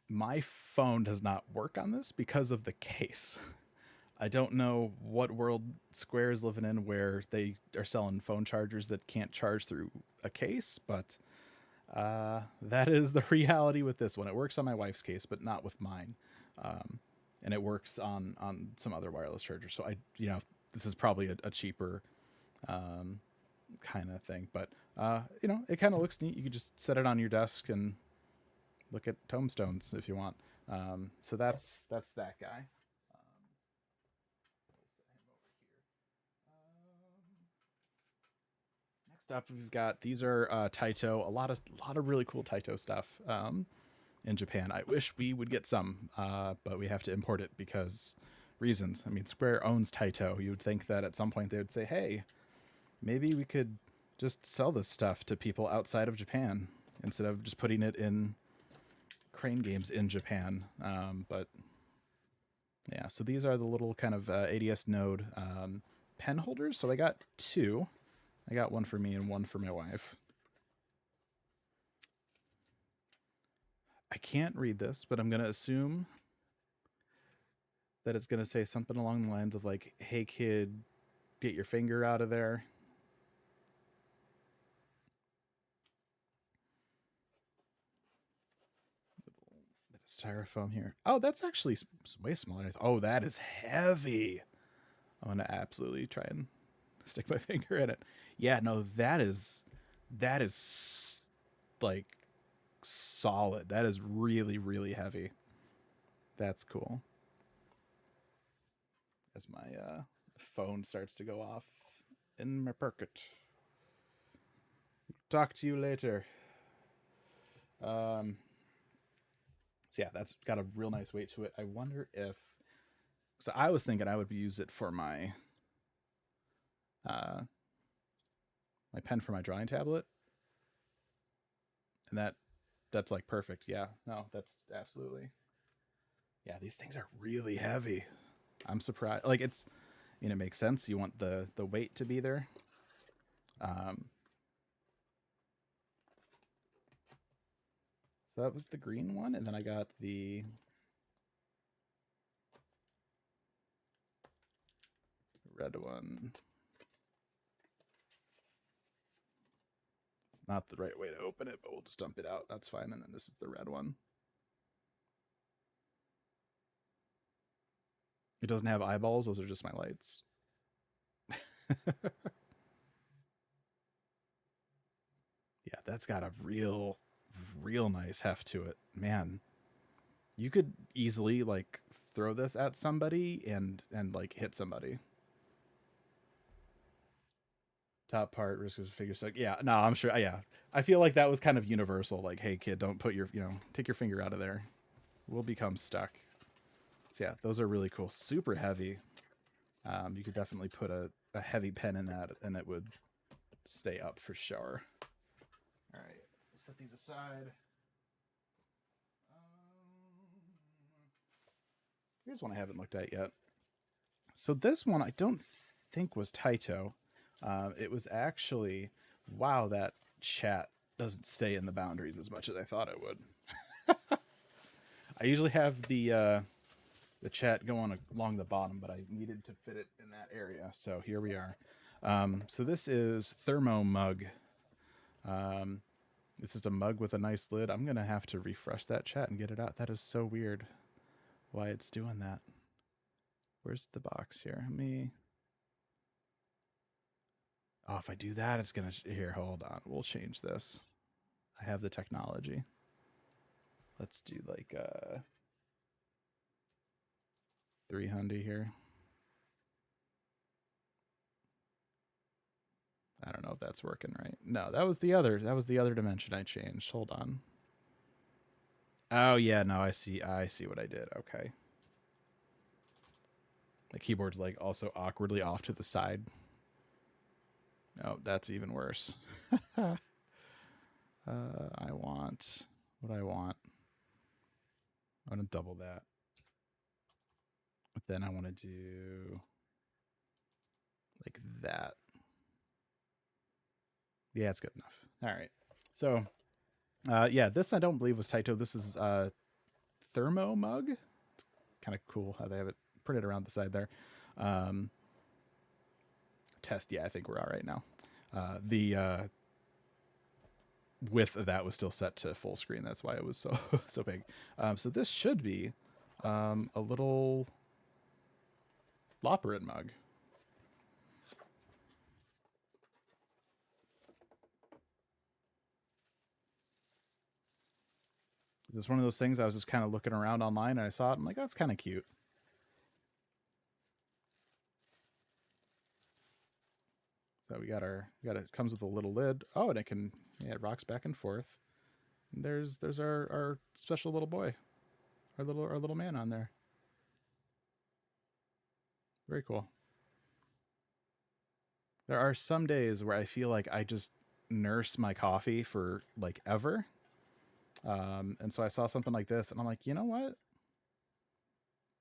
My phone does not work on this because of the case. I don't know what world Square is living in where they are selling phone chargers that can't charge through a case, but that is the reality with this one. It works on my wife's case, but not with mine. And it works on some other wireless chargers. So this is probably a cheaper kind of thing, but it kind of looks neat. You could just set it on your desk and look at tombstones if you want. So that's that guy. Next up, we've got, these are Taito. A lot of really cool Taito stuff in Japan. I wish we would get some, but we have to import it because reasons. I mean, Square owns Taito. You would think that at some point they would say, hey, maybe we could just sell this stuff to people outside of Japan instead of just putting it in Crane Games in Japan. But yeah, so these are the little kind of ADS node pen holders. So I got two. I got one for me and one for my wife. I can't read this, but I'm going to assume that it's going to say something along the lines of like, hey kid, get your finger out of there. Bit of styrofoam here. Oh, that's actually way smaller. Oh, that is heavy. I'm going to absolutely try and stick my finger in it. Yeah, no, that is like solid. That is really, really heavy. That's cool. As my phone starts to go off in my pocket. Talk to you later. So yeah, that's got a real nice weight to it. I wonder if, so I was thinking I would use it for my my pen for my drawing tablet, and that's like perfect. Yeah, no, that's absolutely. Yeah, these things are really heavy. I'm surprised. Like it makes sense. You want the weight to be there. So that was the green one, and then I got the red one. It's not the right way to open it, but we'll just dump it out. That's fine. And then this is the red one. It doesn't have eyeballs. Those are just my lights. Yeah, that's got a real nice heft to it. Man, you could easily like throw this at somebody and like hit somebody. Top part, risk of figure stuck. Yeah, no, I'm sure. Yeah, I feel like that was kind of universal. Like, hey kid, don't put your, take your finger out of there. We'll become stuck. So yeah, those are really cool. Super heavy. You could definitely put a heavy pen in that and it would stay up for sure. All right, set these aside. Here's one I haven't looked at yet. So this one I don't think was Taito. It was actually, wow, that chat doesn't stay in the boundaries as much as I thought it would. I usually have the chat going along the bottom, but I needed to fit it in that area. So here we are. So this is Thermo Mug. This is a mug with a nice lid. I'm going to have to refresh that chat and get it out. That is so weird why it's doing that. Where's the box here? Oh, if I do that, it's going to... Here, hold on. We'll change this. I have the technology. Let's do like 300 here. I don't know if that's working right. No, that was the other dimension I changed. Hold on. Oh yeah, no, I see what I did. Okay. The keyboard's like also awkwardly off to the side. Oh, that's even worse. I want what I want. I want to double that. But then I want to do like that. Yeah, it's good enough. All right. So, yeah, this I don't believe was Taito. This is Thermo Mug. It's kind of cool how they have it printed around the side there. Test, yeah, I think we're all right now. The width of that was still set to full screen. That's why it was so so big. So this should be a little Loperid mug. This is one of those things I was just kind of looking around online and I saw it. I'm like, that's kind of cute. So we got it comes with a little lid. Oh, and it rocks back and forth. And there's our special little boy, our little man on there. Very cool. There are some days where I feel like I just nurse my coffee for like ever. And so I saw something like this and I'm like, you know what?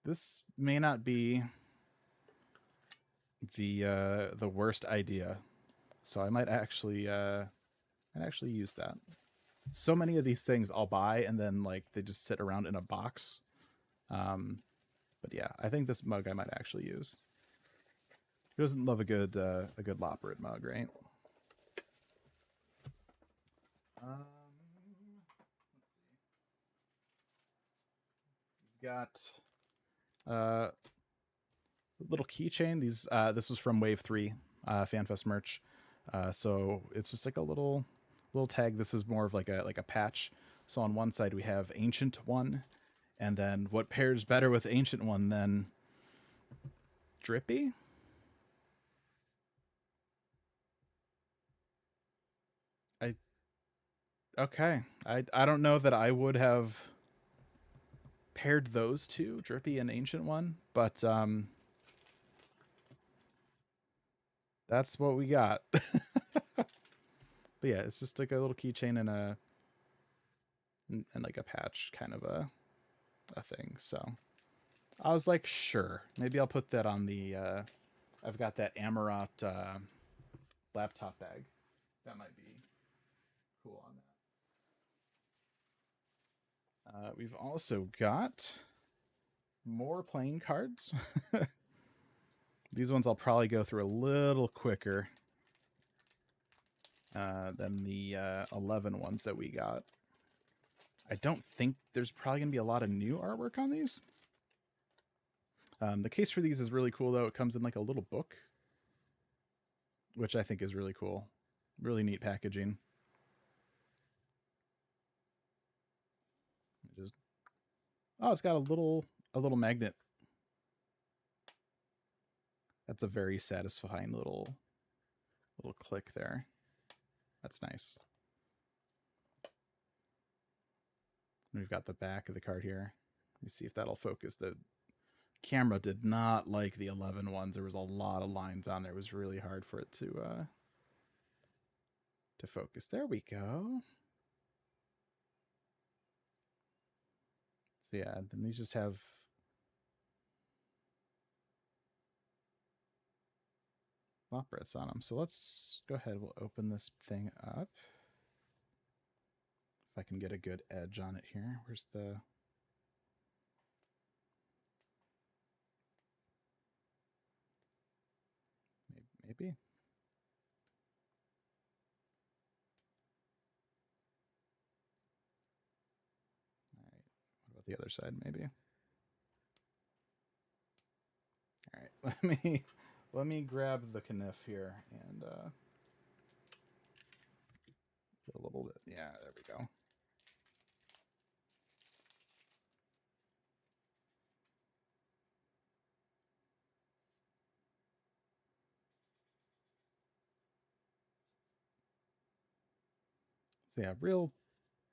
This may not be the worst idea. So I might actually use that. So many of these things I'll buy and then like they just sit around in a box. But yeah, I think this mug I might actually use. Who doesn't love a good Loperid mug, right? Let's see. We've got little keychain. These this was from Wave 3 FanFest merch. So it's just like a little tag. This is more of like a patch. So on one side we have Ancient One, and then what pairs better with Ancient One than Drippy? Okay. I don't know that I would have paired those two, Drippy and Ancient One, but that's what we got. But yeah, it's just like a little keychain and like a patch kind of a thing. So I was like, sure, maybe I'll put that on the I've got that Amarat laptop bag. That might be cool on that. We've also got more playing cards. These ones I'll probably go through a little quicker than the 11 ones that we got. I don't think there's probably going to be a lot of new artwork on these. The case for these is really cool, though. It comes in like a little book, which I think is really cool. Really neat packaging. It's got a little magnet. That's a very satisfying little click there. That's nice. We've got the back of the card here. Let me see if that'll focus. The camera did not like the 11 ones. There was a lot of lines on there. It was really hard for it to focus. There we go. So yeah, then these just have Loperits on them. So let's go ahead. We'll open this thing up. If I can get a good edge on it here. Where's the... Maybe. All right. What about the other side? Maybe. All right. Let me grab the kniff here and get a little bit. Yeah, there we go. So yeah, real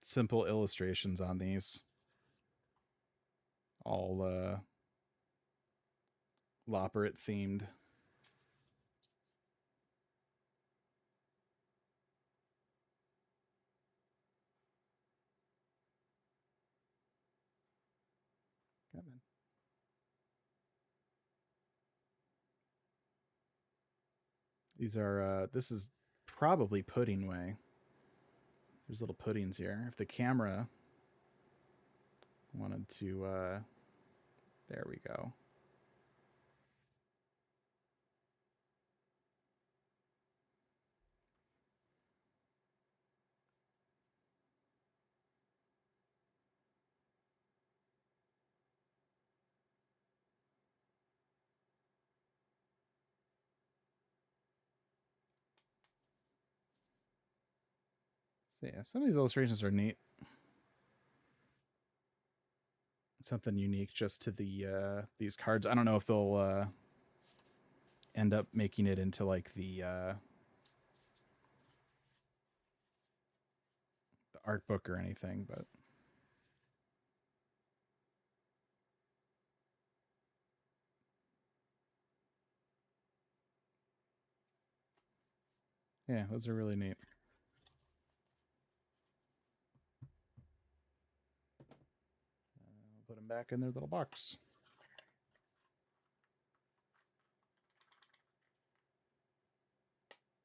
simple illustrations on these. All Loperit themed. Come in. These are, this is probably pudding way. There's little puddings here. If the camera wanted to, there we go. So yeah, some of these illustrations are neat. Something unique just to the these cards. I don't know if they'll end up making it into like the art book or anything, but yeah, those are really neat. I'll put them back in their little box.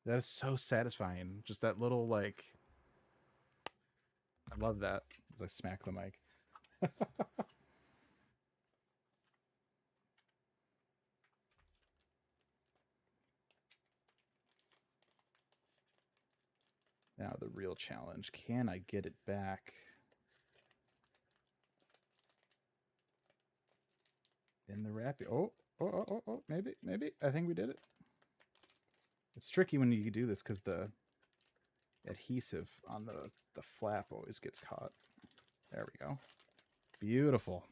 That is so satisfying. Just that little like, I love that as I smack the mic. Now the real challenge, can I get it back in the wrap? Oh, maybe. I think we did it. It's tricky when you do this because the adhesive on the flap always gets caught. There we go. Beautiful.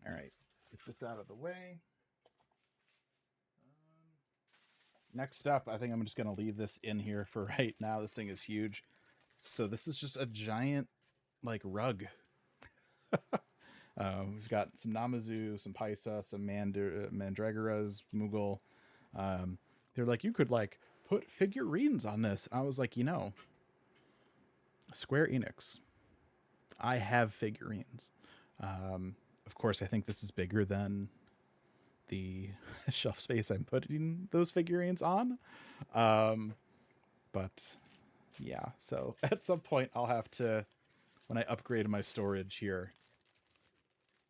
All right, get this out of the way. Next up, I think I'm just going to leave this in here for right now. This thing is huge. So this is just a giant, like, rug. We've got some Namazu, some Paisa, some Mandragoras, Moogle. They're like, you could, like, put figurines on this. I was like, you know, Square Enix, I have figurines. Of course, I think this is bigger than the shelf space I'm putting those figurines on. But yeah, so at some point I'll have to, when I upgrade my storage here,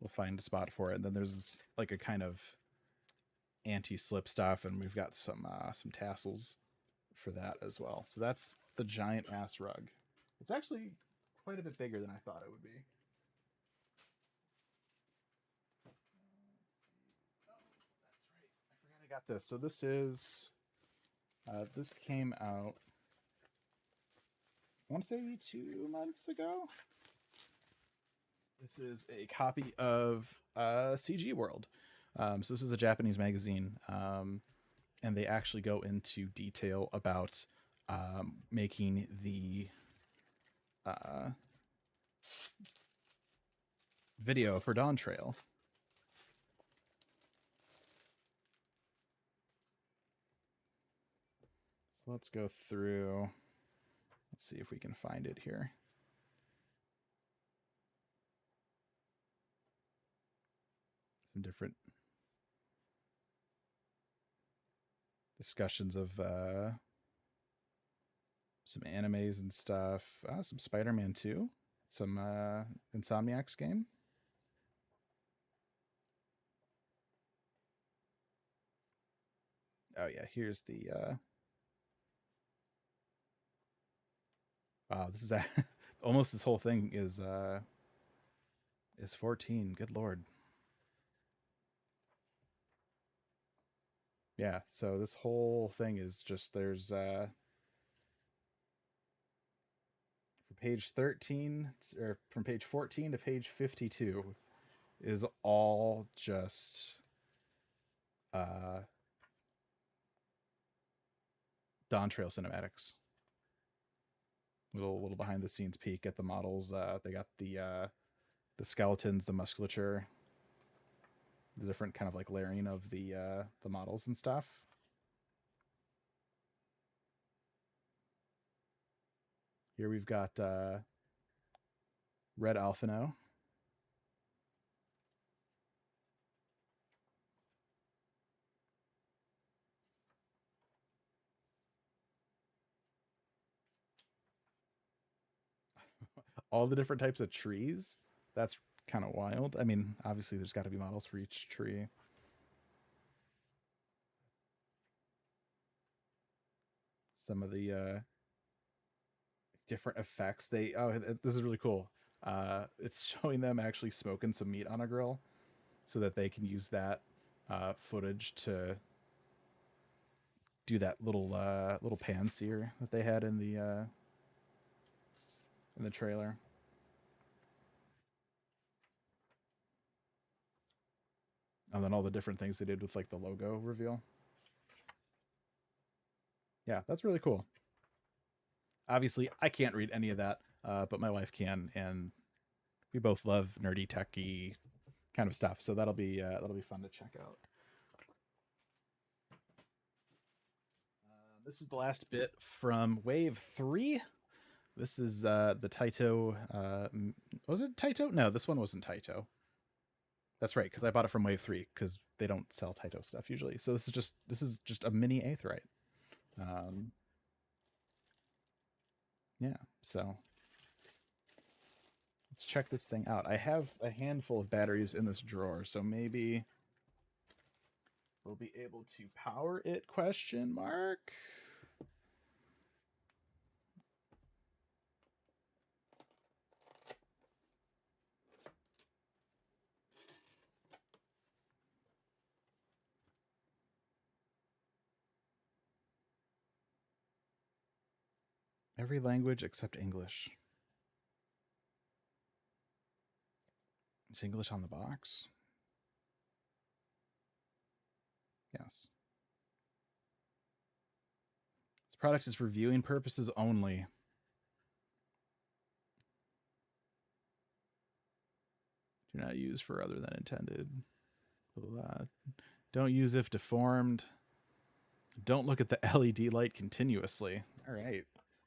we'll find a spot for it. And then there's like a kind of anti-slip stuff, and we've got some tassels for that as well. So that's the giant ass rug. It's actually quite a bit bigger than I thought it would be. I got this. So this is, this came out, I want to say 2 months ago. This is a copy of CG World. So this is a Japanese magazine, and they actually go into detail about making the video for Dawn Trail. So let's go through. Let's see if we can find it here. Some different discussions of some animes and stuff. Some Spider-Man 2. Some Insomniac's game. Oh yeah, here's the wow, this is almost this whole thing is 14. Good lord. Yeah, so this whole thing is just there's for page 13 or from page 14 to page 52 is all just Dawn Trail cinematics. Little behind the scenes peek at the models. They got the skeletons, the musculature, the different kind of like layering of the models and stuff. Here we've got Red Alphino. All the different types of trees. That's kind of wild. I mean, obviously, there's got to be models for each tree. Some of the different effects. This is really cool. It's showing them actually smoking some meat on a grill, so that they can use that footage to do that little pan sear that they had in the trailer. And then all the different things they did with like the logo reveal. Yeah, that's really cool. Obviously, I can't read any of that, but my wife can, and we both love nerdy, techy kind of stuff. So that'll be fun to check out. This is the last bit from Wave 3. This is the Taito. Was it Taito? No, this one wasn't Taito. That's right, because I bought it from Wave 3 because they don't sell Taito stuff usually. So this is just a mini Aetheryte. Yeah, so let's check this thing out. I have a handful of batteries in this drawer, so maybe we'll be able to power it, question mark? Every language except English. Is English on the box? Yes. This product is for viewing purposes only. Do not use for other than intended. Don't use if deformed. Don't look at the LED light continuously. All right.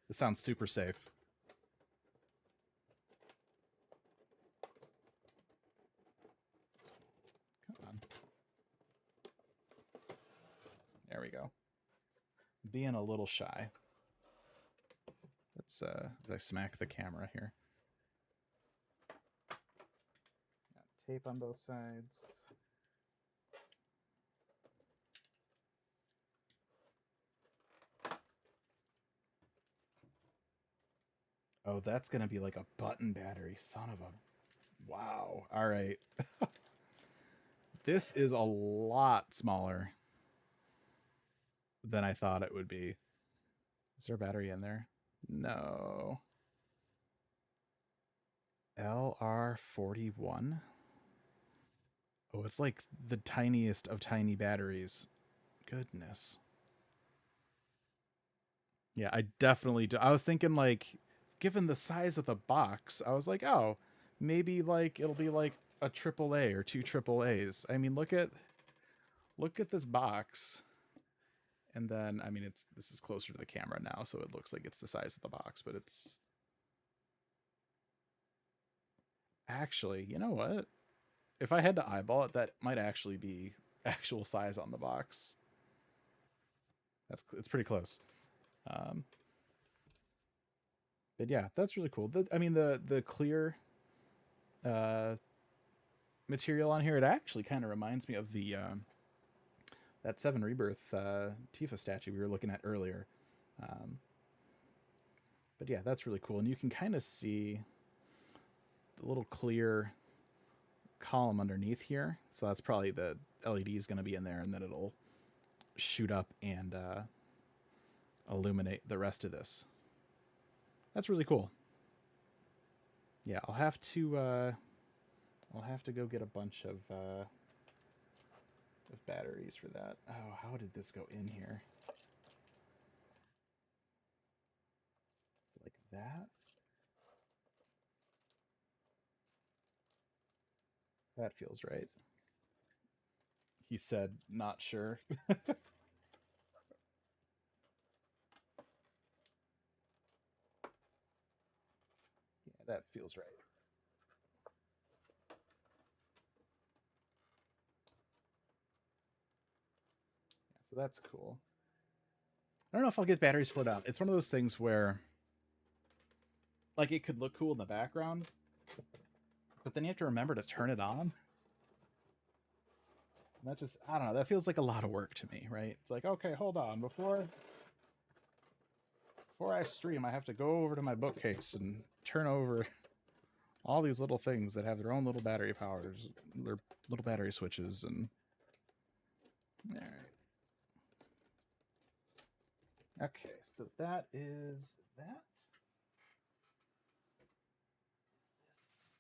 This sounds super safe. Come on. There we go. Being a little shy. Let's I smack the camera here. Got tape on both sides. Oh, that's gonna be like a button battery. Son of a... Wow. All right. This is a lot smaller than I thought it would be. Is there a battery in there? No. LR41? Oh, it's like the tiniest of tiny batteries. Goodness. Yeah, I definitely do. I was thinking, like, given the size of the box, I was like, oh, maybe like it'll be like a AAA or two AAAs. I mean, look at this box. And then, I mean, this is closer to the camera now, so it looks like it's the size of the box, but it's actually, you know what? If I had to eyeball it, that might actually be actual size on the box. It's pretty close. But yeah, that's really cool. I mean, the clear material on here, it actually kind of reminds me of the that 7 Rebirth Tifa statue we were looking at earlier. But yeah, that's really cool. And you can kind of see the little clear column underneath here. So that's probably the LED is going to be in there, and then it'll shoot up and illuminate the rest of this. That's really cool. Yeah, I'll have to go get a bunch of batteries for that. Oh, how did this go in here? Like that? That feels right. He said, not sure. Yeah, that feels right. that's cool. I don't know if I'll get batteries for it out. It's one of those things where, like, it could look cool in the background, but then you have to remember to turn it on. And that just, I don't know, that feels like a lot of work to me, right? It's like, okay, hold on, before I stream, I have to go over to my bookcase and turn over all these little things that have their own little battery powers, their little battery switches, and all right. Okay, so that is that.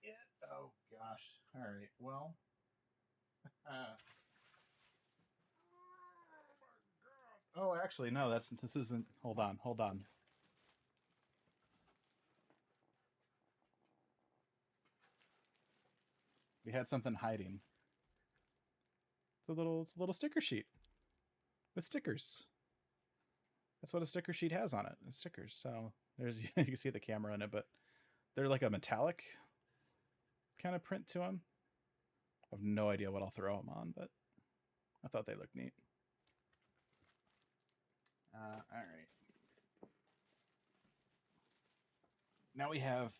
Is this it? Oh gosh. All right. Well. Oh, actually, no. This isn't. Hold on. Hold on. We had something hiding. It's a little sticker sheet with stickers. That's what a sticker sheet has on it. It's stickers. So there's you can see the camera in it, but they're like a metallic kind of print to them. I have no idea what I'll throw them on, but I thought they looked neat. All right. Now we have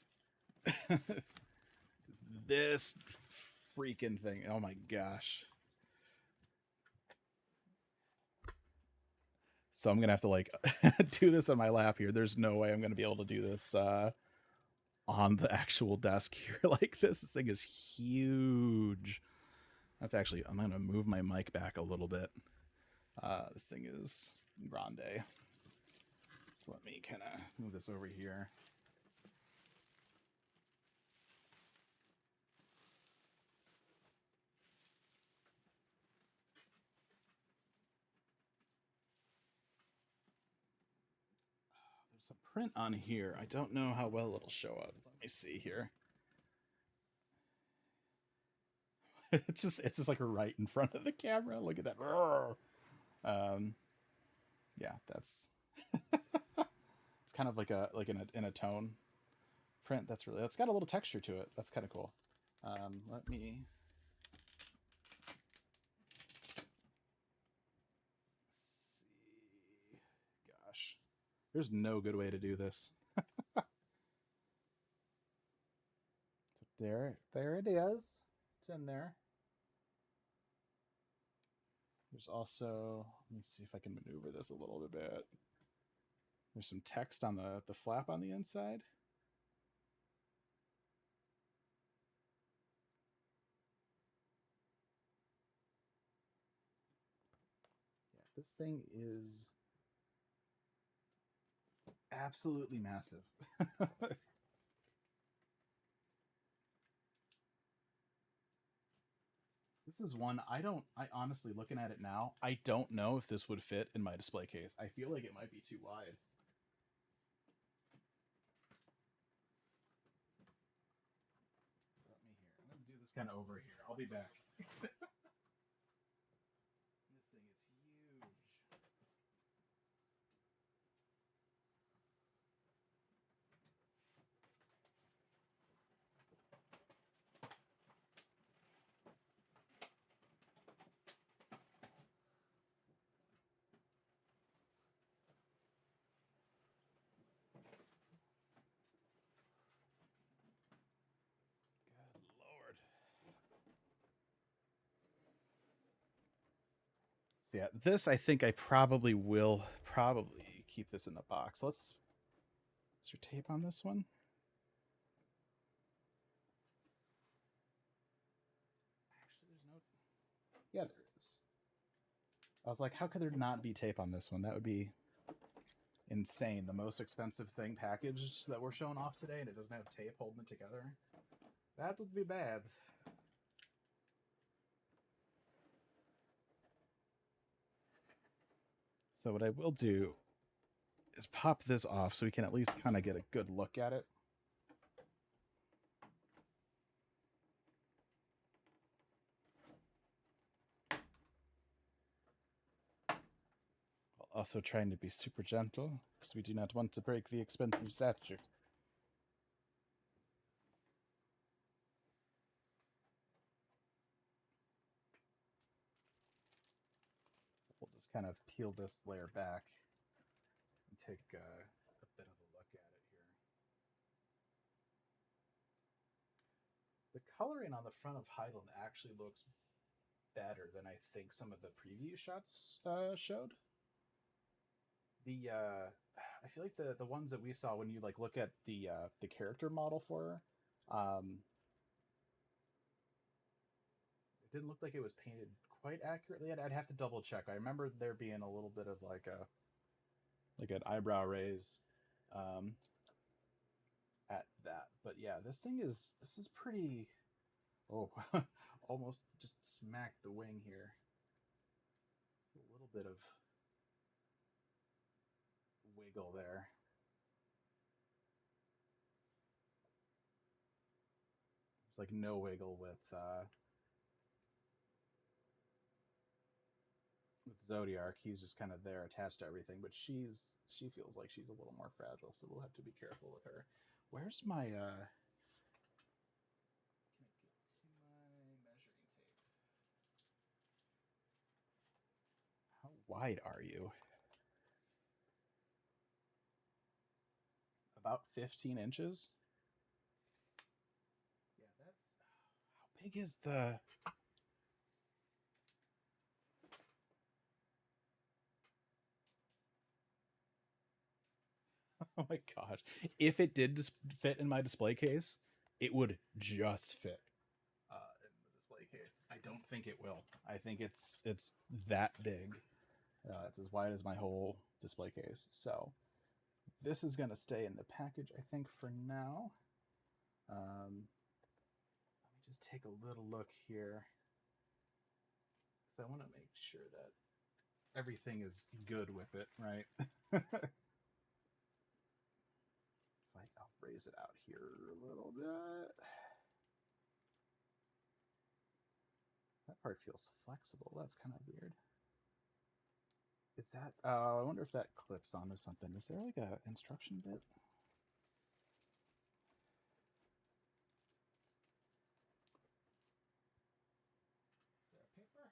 this freaking thing. Oh my gosh. So I'm going to have to like do this on my lap here. There's no way I'm going to be able to do this on the actual desk here like this. This thing is huge. That's actually, I'm going to move my mic back a little bit. This thing is grande. So let me kind of move this over here. There's a print on here. I don't know how well it'll show up. Let me see here. it's just like right in front of the camera. Look at that. Yeah, that's it's kind of like in a tone print. That's got a little texture to it. That's kind of cool. Let me see. Gosh, there's no good way to do this. So there it is. It's in there. There's also, let me see if I can maneuver this a little bit. There's some text on the flap on the inside. Yeah, this thing is absolutely massive. This is one I honestly, looking at it now, I don't know if this would fit in my display case. I feel like it might be too wide. Let me here. I'm going to do this kind of over here. I'll be back. This thing is huge. So yeah, this I think I probably will keep this in the box. Is there tape on this one? Actually, there's no. Yeah, there is. I was like, how could there not be tape on this one? That would be insane. The most expensive thing packaged that we're showing off today, and it doesn't have tape holding it together. That would be bad. So what I will do is pop this off so we can at least kind of get a good look at it. While also trying to be super gentle, because we do not want to break the expensive statue. kind of peel this layer back and take a bit of a look at it here. The coloring on the front of Heidelin actually looks better than I think some of the preview shots showed. I feel like the ones that we saw when you like look at the character model for her, it didn't look like it was painted quite accurately. I'd have to double check. I remember there being a little bit of like an eyebrow raise at that. But yeah, this is pretty. Oh, almost just smacked the wing here. A little bit of wiggle there. There's like no wiggle with Zodiark. He's just kind of there attached to everything, but she feels like she's a little more fragile, so we'll have to be careful with her. Where's my can I get to my measuring tape? How wide are you? About 15 inches. Yeah, that's how big is the oh my gosh. If it did fit in my display case, it would just fit in the display case. I don't think it will. I think it's that big. It's as wide as my whole display case. So this is going to stay in the package, I think, for now. Let me just take a little look here, because I want to make sure that everything is good with it, right? I'll raise it out here a little bit. That part feels flexible. That's kind of weird. Is that, I wonder if that clips onto something. Is there like a instruction bit? Is there a paper?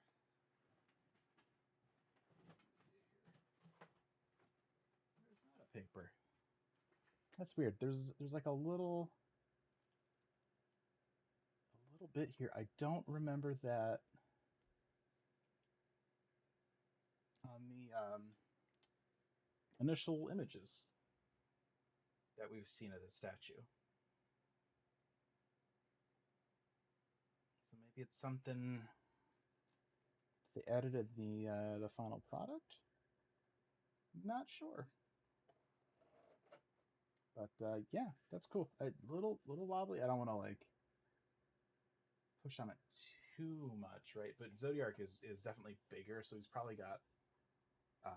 Let's see here. There's not a paper. That's weird. There's like a little bit here. I don't remember that on the initial images that we've seen of the statue. So maybe it's something they added in the final product. Not sure. But yeah, that's cool. A little wobbly. I don't want to like push on it too much, right? But Zodiark is definitely bigger, so he's probably got a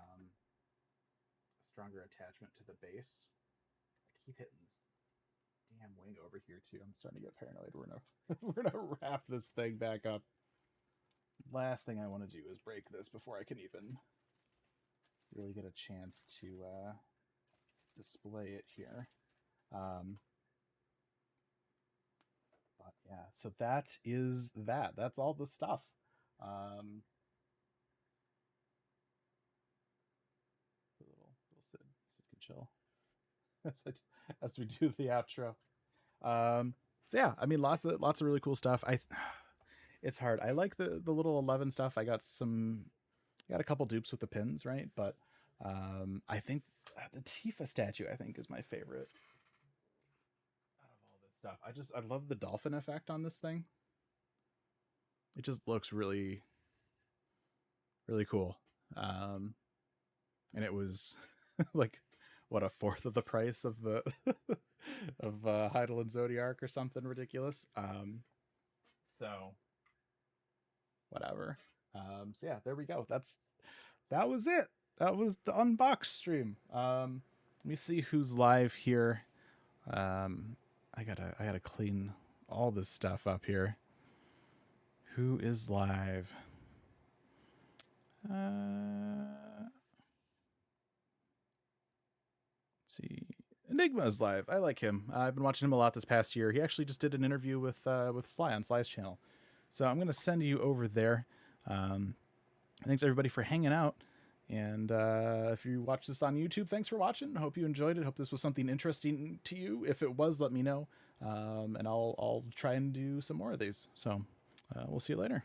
stronger attachment to the base. I keep hitting this damn wing over here too. I'm starting to get paranoid. We're gonna wrap this thing back up. Last thing I want to do is break this before I can even really get a chance to display it here. But yeah, so that is that. That's all the stuff. Little Sid can chill as we do the outro. So yeah, I mean, lots of really cool stuff. It's hard. I like the little 11 stuff. I got a couple dupes with the pins, right? But I think the Tifa statue, I think, is my favorite out of all this stuff. I love the dolphin effect on this thing. It just looks really, really cool. And it was like what, a fourth of the price of the of Heidel and Zodiark or something ridiculous. So whatever. So yeah, there we go. That was it. That was the unbox stream. Let me see who's live here. I gotta clean all this stuff up here. Who is live? Let's see. Enigma's live. I like him. I've been watching him a lot this past year. He actually just did an interview with Sly on Sly's channel. So I'm gonna send you over there. Thanks everybody for hanging out. And if you watch this on YouTube, thanks for watching. I hope you enjoyed it. Hope this was something interesting to you. If it was, let me know, and I'll try and do some more of these. So we'll see you later.